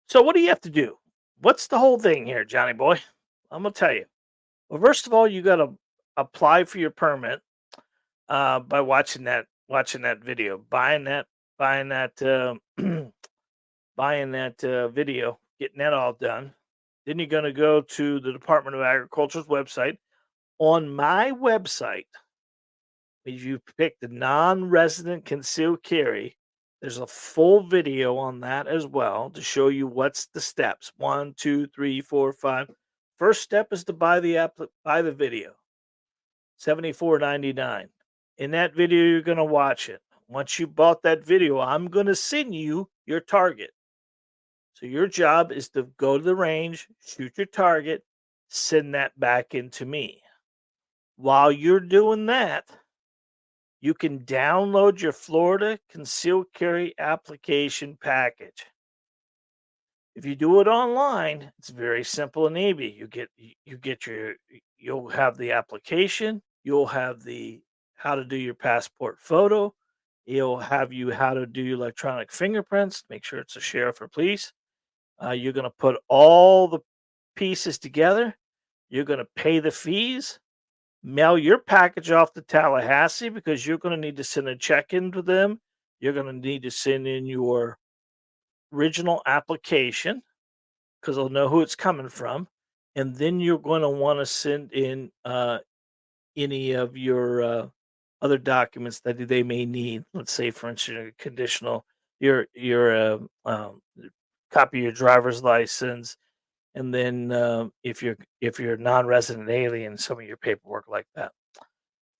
So what do you have to do? What's the whole thing here, Johnny boy? I'm gonna tell you. Well, first of all, you got to apply for your permit by watching that video, buying that buying that video, getting that all done. Then you're going to go to the Department of Agriculture's website. On my website, if you pick the non-resident concealed carry, there's a full video on that as well to show you what's the steps. 1, 2, 3, 4, 5. First step is to buy the video. $74.99. In that video, you're going to watch it. Once you bought that video, I'm going to send you your target. So your job is to go to the range, shoot your target, send that back into me. While you're doing that, you can download your Florida concealed carry application package. If you do it online, it's very simple and easy. You'll have the application, you'll have the how to do your passport photo, it'll have you how to do electronic fingerprints, make sure it's a sheriff or police. You're going to put all the pieces together. You're going to pay the fees, mail your package off to Tallahassee because you're going to need to send a check in to them. You're going to need to send in your original application because they'll know who it's coming from. And then you're going to want to send in any of your other documents that they may need. Let's say, for instance, your copy of your driver's license, and then if you're a non-resident alien, some of your paperwork like that.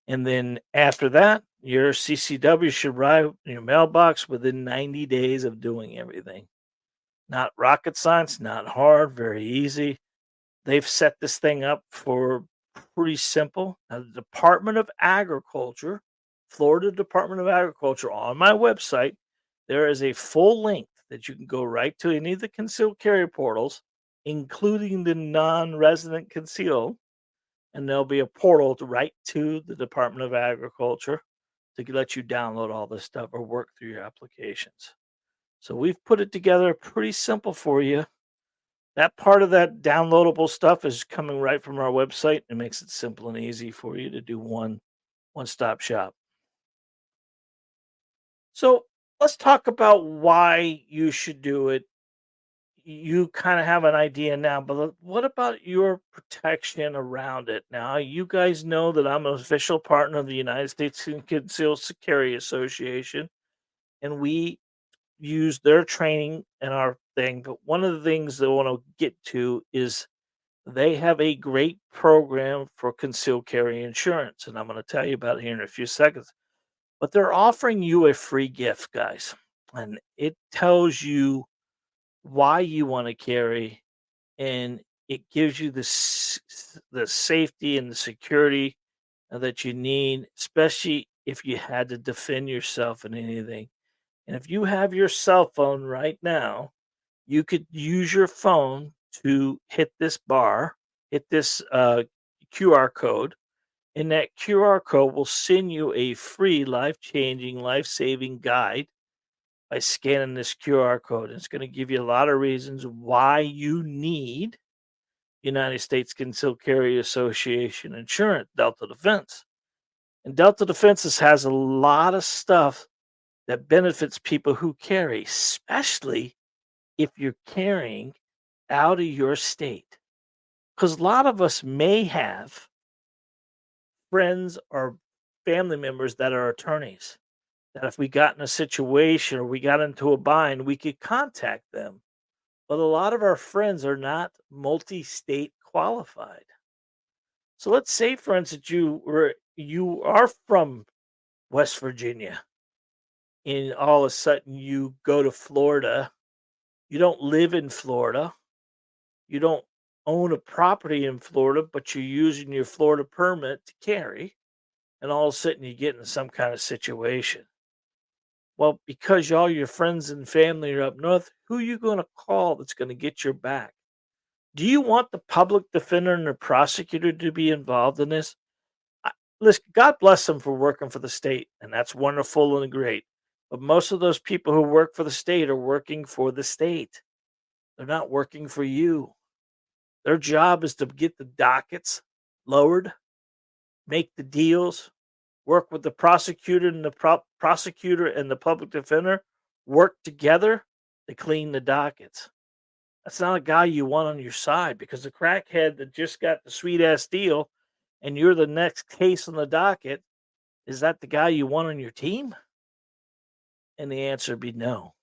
And then after that, your CCW should arrive in your mailbox within 90 days of doing everything. Not rocket science, not hard, very easy. They've set this thing up for pretty simple. Now, the Department of Agriculture, Florida Department of Agriculture, on my website, there is a full link that you can go right to any of the concealed carry portals, including the non-resident concealed, and there'll be a portal right to the Department of Agriculture to let you download all this stuff or work through your applications. So we've put it together pretty simple for you. That part of that downloadable stuff is coming right from our website. It makes it simple and easy for you to do one-stop shop. So let's talk about why you should do it. You kind of have an idea now, but what about your protection around it? Now, you guys know that I'm an official partner of the United States Concealed Carry Association, and we use their training and our thing. But one of the things that I want to get to is they have a great program for concealed carry insurance, and I'm going to tell you about it here in a few seconds. But they're offering you a free gift, guys, and it tells you why you want to carry, and it gives you the safety and the security that you need, especially if you had to defend yourself in anything. And if you have your cell phone right now, you could use your phone to hit this QR code, and that QR code will send you a free life-changing, life-saving guide by scanning this QR code. It's going to give you a lot of reasons why you need United States Concealed Carry Association insurance, Delta Defense. And Delta Defense has a lot of stuff that benefits people who carry, especially if you're carrying out of your state. Because a lot of us may have friends or family members that are attorneys, that if we got in a situation or we got into a bind, we could contact them. But a lot of our friends are not multi-state qualified. So let's say, for instance, you are from West Virginia, and all of a sudden you go to Florida. You don't live in Florida. You don't own a property in Florida, but you're using your Florida permit to carry, and all of a sudden you get in some kind of situation. Well, because all your friends and family are up north, who are you going to call that's going to get your back? Do you want the public defender and the prosecutor to be involved in this? listen, God bless them for working for the state, and that's wonderful and great. But most of those people who work for the state are working for the state. They're not working for you. Their job is to get the dockets lowered, make the deals, work with the prosecutor and the public defender, work together to clean the dockets. That's not a guy you want on your side, because the crackhead that just got the sweet ass deal and you're the next case on the docket, is that the guy you want on your team? And the answer would be no.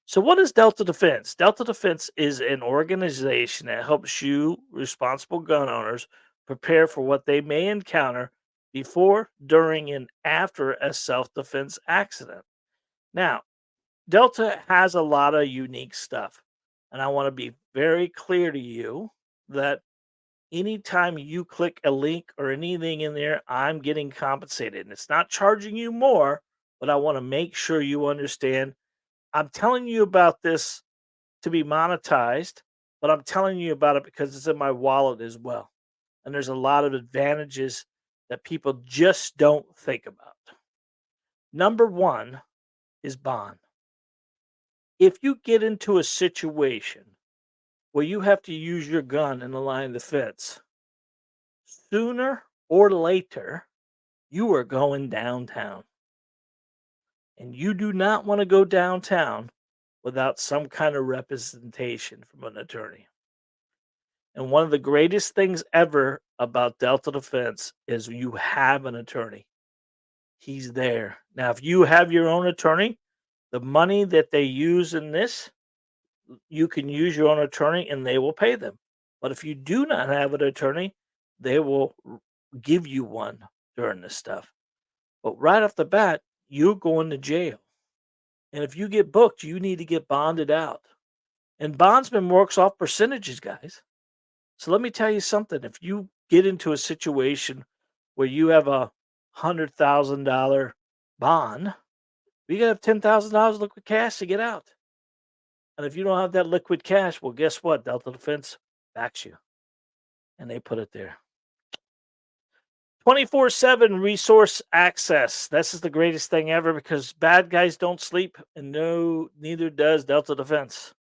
So, what is Delta Defense? Delta Defense is an organization that helps you, responsible gun owners, prepare for what they may encounter before, during, and after a self defense accident. Now, Delta has a lot of unique stuff. And I want to be very clear to you that anytime you click a link or anything in there, I'm getting compensated. And it's not charging you more, but I want to make sure you understand I'm telling you about this to be monetized, but I'm telling you about it because it's in my wallet as well. And there's a lot of advantages that people just don't think about. Number one is bond. If you get into a situation where you have to use your gun in the line of defense, sooner or later, you are going downtown. And you do not want to go downtown without some kind of representation from an attorney. And one of the greatest things ever about Delta Defense is you have an attorney. He's there. Now, if you have your own attorney, the money that they use in this, you can use your own attorney and they will pay them. But if you do not have an attorney, they will give you one during this stuff. But right off the bat, you're going to jail. And if you get booked, you need to get bonded out. And bondsman works off percentages, guys. So let me tell you something. If you get into a situation where you have $100,000 bond, you gotta have $10,000 liquid cash to get out. And if you don't have that liquid cash, well, guess what? Delta Defense backs you, and they put it there. 24/7 resource access. This is the greatest thing ever because bad guys don't sleep, and no, neither does Delta Defense.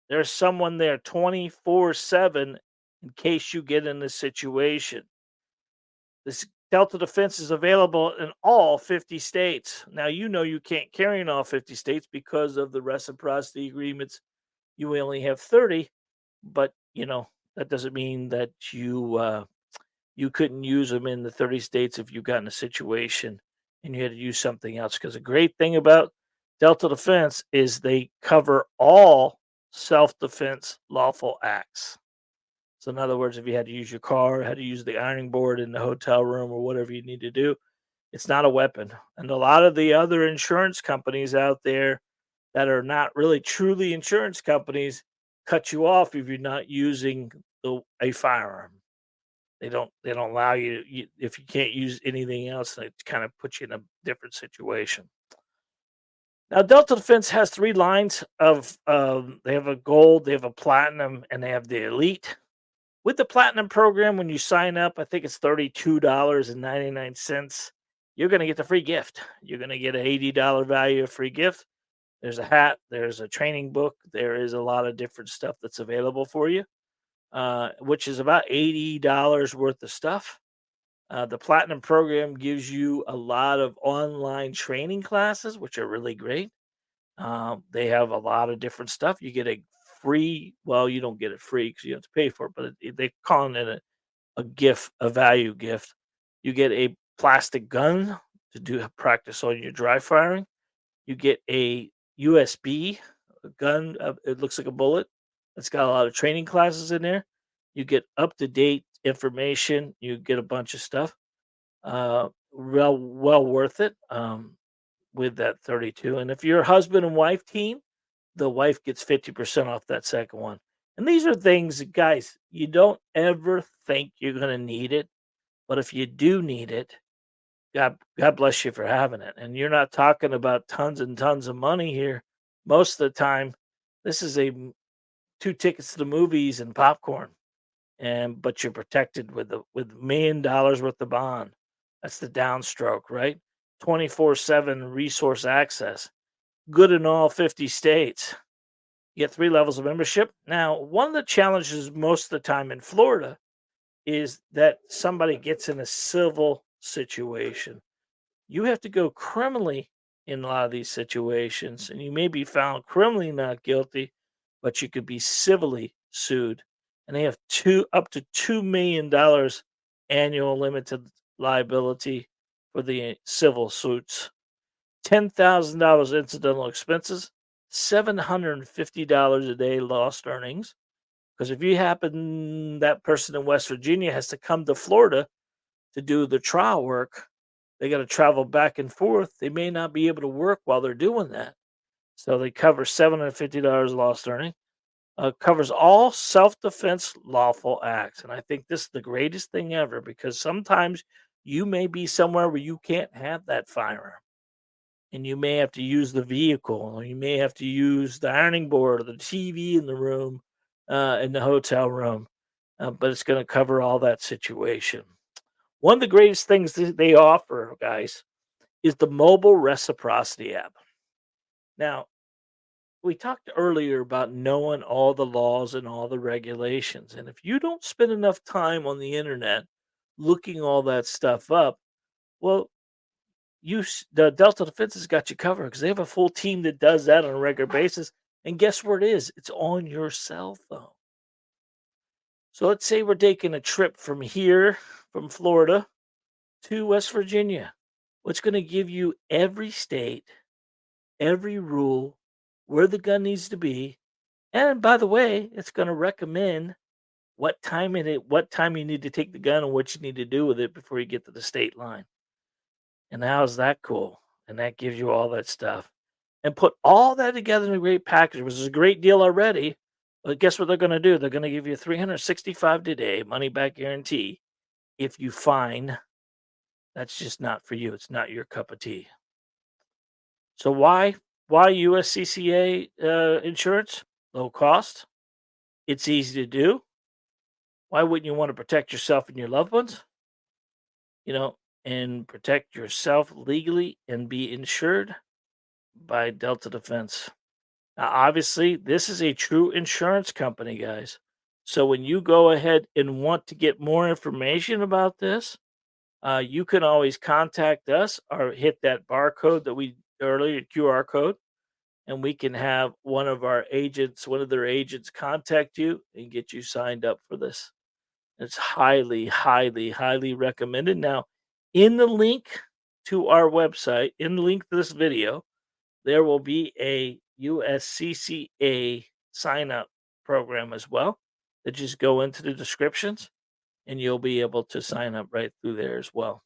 There's someone there 24/7 in case you get in this situation. This Delta Defense is available in all 50 states. Now, you know you can't carry in all 50 states because of the reciprocity agreements. You only have 30, but that doesn't mean that you couldn't use them in the 30 states if you got in a situation and you had to use something else. Because the great thing about Delta Defense is they cover all self-defense lawful acts. So in other words, if you had to use your car, had to use the ironing board in the hotel room or whatever you need to do, it's not a weapon. And a lot of the other insurance companies out there that are not really truly insurance companies cut you off if you're not using a firearm. They don't allow you if you can't use anything else. It kind of puts you in a different situation. Now, Delta Defense has three lines of. They have a gold, they have a platinum, and they have the elite. With the platinum program, when you sign up, I think it's $32.99. You're going to get the free gift. You're going to get an $80 value of free gift. There's a hat. There's a training book. There is a lot of different stuff that's available for you. Which is about $80 worth of stuff. The Platinum program gives you a lot of online training classes, which are really great. They have a lot of different stuff. You get a free, well, you don't get it free because you have to pay for it, but they call it a gift, a value gift. You get a plastic gun to do practice on your dry firing. You get a USB gun. It looks like a bullet. It's got a lot of training classes in there. You get up to date information. You get a bunch of stuff. Well worth it. With that 32. And if you're a husband and wife team, the wife gets 50% off that second one. And these are things, guys, you don't ever think you're going to need it, but if you do need it, God bless you for having it. And you're not talking about tons and tons of money here. Most of the time, this is two tickets to the movies and popcorn, but you're protected with $1 million worth of bond. That's the downstroke, right? 24/7 resource access. Good in all 50 states. You get 3 levels of membership. Now, one of the challenges most of the time in Florida is that somebody gets in a civil situation. You have to go criminally in a lot of these situations, and you may be found criminally not guilty, but you could be civilly sued. And they have up to $2 million annual limited liability for the civil suits. $10,000 incidental expenses, $750 a day lost earnings. Because if you happen, that person in West Virginia has to come to Florida to do the trial work, they got to travel back and forth. They may not be able to work while they're doing that. So they cover $750 lost earning. Covers all self-defense lawful acts. And I think this is the greatest thing ever because sometimes you may be somewhere where you can't have that firearm. And you may have to use the vehicle, or you may have to use the ironing board or the TV in the room, in the hotel room. But it's going to cover all that situation. One of the greatest things that they offer, guys, is the mobile Reciprocity app. Now, we talked earlier about knowing all the laws and all the regulations. And if you don't spend enough time on the internet looking all that stuff up, well, the Delta Defense has got you covered because they have a full team that does that on a regular basis. And guess where it is? It's on your cell phone. So let's say we're taking a trip from here, from Florida to West Virginia. What's going to give you every state, every rule, where the gun needs to be, and by the way, it's going to recommend what time you need to take the gun and what you need to do with it before you get to the state line. And how's that cool? And that gives you all that stuff. And put all that together in a great package, which is a great deal already. But guess what they're going to do? They're going to give you 365 today money back guarantee if you find that's just not for you. It's not your cup of tea. So why USCCA insurance? Low cost. It's easy to do. Why wouldn't you want to protect yourself and your loved ones? And protect yourself legally and be insured by Delta Defense. Now, obviously, this is a true insurance company, guys. So when you go ahead and want to get more information about this, you can always contact us or hit that barcode that we earlier, QR code, and we can have one of their agents contact you and get you signed up for this. It's highly, highly, highly recommended. Now, in the link to our website, in the link to this video, there will be a USCCA sign up program as well that just go into the descriptions and you'll be able to sign up right through there as well.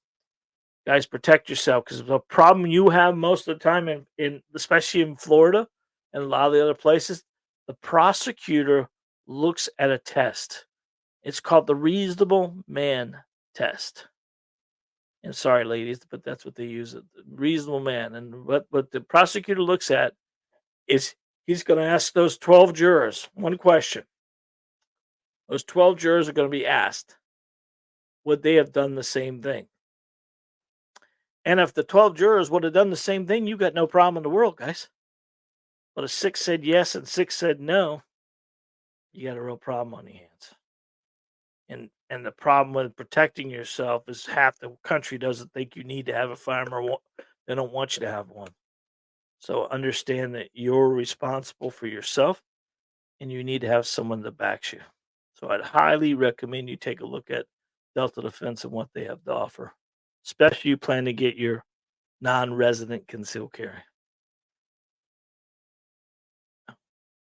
Guys, protect yourself because the problem you have most of the time in especially in Florida and a lot of the other places, the prosecutor looks at a test. It's called the reasonable man test. And sorry, ladies, but that's what they use it. Reasonable man. And what the prosecutor looks at is he's going to ask those 12 jurors one question. Those 12 jurors are going to be asked, would they have done the same thing? And if the 12 jurors would have done the same thing, you got no problem in the world, guys. But if 6 said yes and 6 said no, you got a real problem on your hands. And the problem with protecting yourself is half the country doesn't think you need to have a firearm or they don't want you to have one. So understand that you're responsible for yourself and you need to have someone that backs you. So I'd highly recommend you take a look at Delta Defense and what they have to offer, especially if you plan to get your non-resident concealed carry.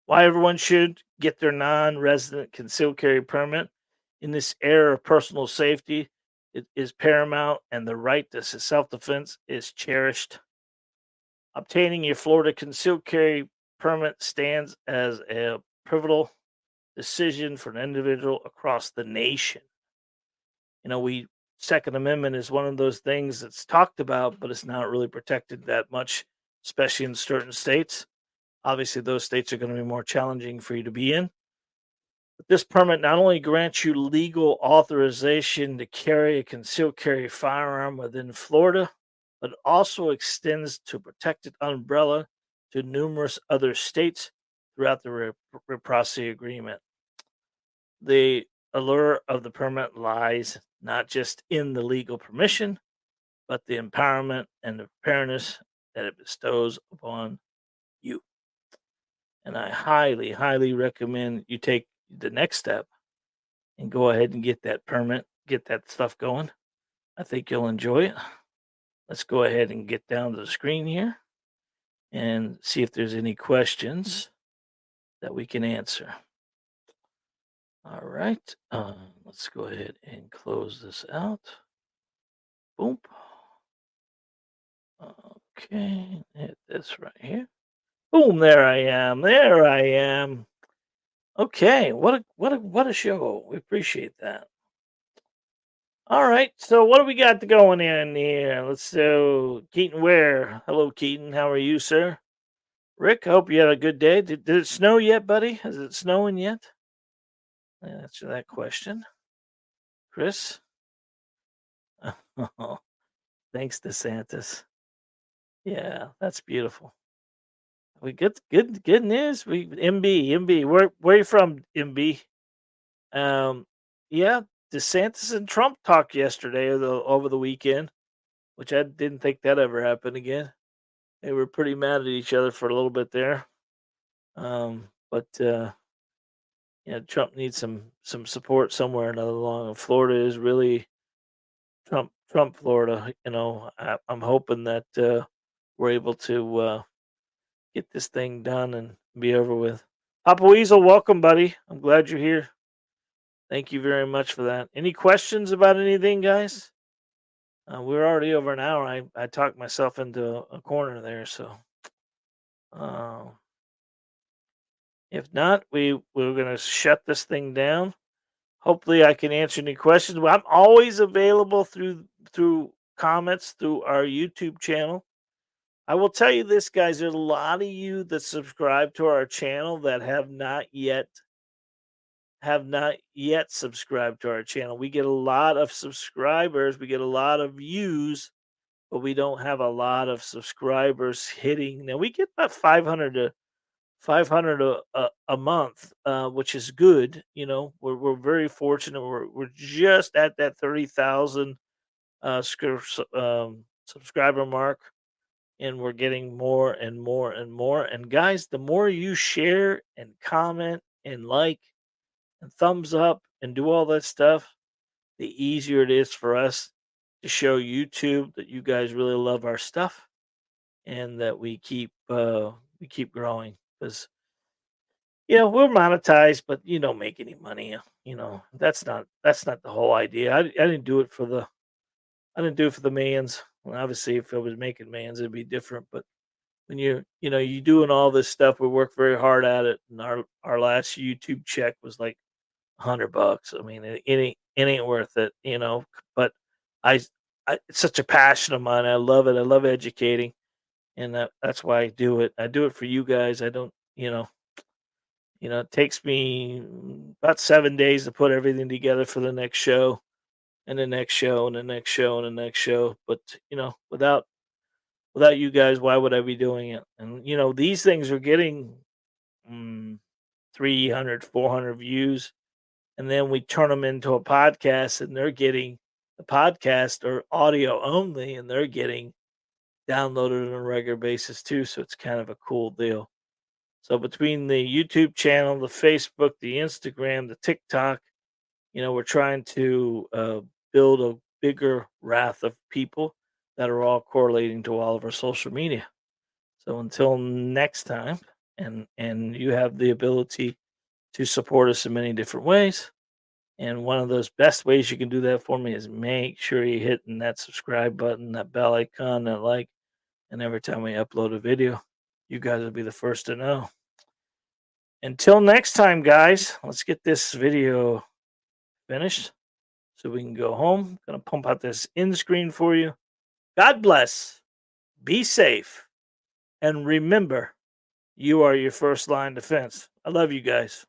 Why everyone should get their non-resident concealed carry permit in this era of personal safety is paramount, and the right to self-defense is cherished. Obtaining your Florida concealed carry permit stands as a pivotal decision for an individual across the nation. Second Amendment is one of those things that's talked about, but it's not really protected that much, especially in certain states. Obviously, those states are going to be more challenging for you to be in. This permit not only grants you legal authorization to carry a concealed carry firearm within Florida, but also extends to protected umbrella to numerous other states throughout the reciprocity agreement. The allure of the permit lies not just in the legal permission, but the empowerment and the fairness that it bestows upon you. And I highly, highly recommend you take the next step and go ahead and get that permit, get that stuff going. I think you'll enjoy it. Let's go ahead and get down to the screen here and see if there's any questions that we can answer. All right. Let's go ahead and close this out. Boom. Okay. Hit this right here. Boom. There I am. There I am. Okay. What a show. We appreciate that. All right. So what do we got going in here? Let's do Keaton Ware. Hello, Keaton. How are you, sir? Rick, I hope you had a good day. Did it snow yet, buddy? Is it snowing yet? Answer that question. Chris? Oh, thanks, DeSantis. Yeah, that's beautiful. We good news. We MB. Where you from, MB? Yeah, DeSantis and Trump talked yesterday or over the weekend, which I didn't think that ever happened again. They were pretty mad at each other for a little bit there. But Trump needs some support somewhere or another along. Florida is really Trump Florida. I'm hoping that we're able to get this thing done and be over with. Papa Weasel, welcome, buddy. I'm glad you're here. Thank you very much for that. Any questions about anything, guys? We're already over an hour. I talked myself into a corner there, so if not, we're gonna shut this thing down. Hopefully, I can answer any questions. I'm always available through comments through our YouTube channel. I will tell you this, guys. There's a lot of you that subscribe to our channel that have not yet subscribed to our channel. We get a lot of subscribers, we get a lot of views, but we don't have a lot of subscribers hitting. Now we get about 500 a month, which is good. We're very fortunate. We're just at that 30,000 subscriber mark, and we're getting more and more and more. And guys, the more you share and comment and like and thumbs up and do all that stuff, the easier it is for us to show YouTube that you guys really love our stuff and that we keep growing. Because we're monetized, but you don't make any money. That's not the whole idea. I didn't do it for the millions. Well, obviously, if I was making millions, it'd be different. But when you're doing all this stuff, we work very hard at it. And our last YouTube check was like $100. I mean, it ain't worth it. But I, it's such a passion of mine. I love it. I love educating, and that's why I do it. I do it for you guys. I don't. It takes me about 7 days to put everything together for the next show, and the next show, and the next show, and the next show. But without you guys, why would I be doing it? And these things are getting 300, 400 views, and then we turn them into a podcast, and they're getting the podcast or audio only, and they're getting downloaded on a regular basis too. So it's kind of a cool deal. So between the YouTube channel, the Facebook, the Instagram, the TikTok, we're trying to build a bigger wrath of people that are all correlating to all of our social media. So until next time, and you have the ability to support us in many different ways. And one of those best ways you can do that for me is make sure you're hitting that subscribe button, that bell icon, that like, and every time we upload a video, you guys will be the first to know. Until next time, guys, let's get this video finished so we can go home. Gonna pump out this end screen for you. God bless. Be safe. And remember, you are your first line defense. I love you guys.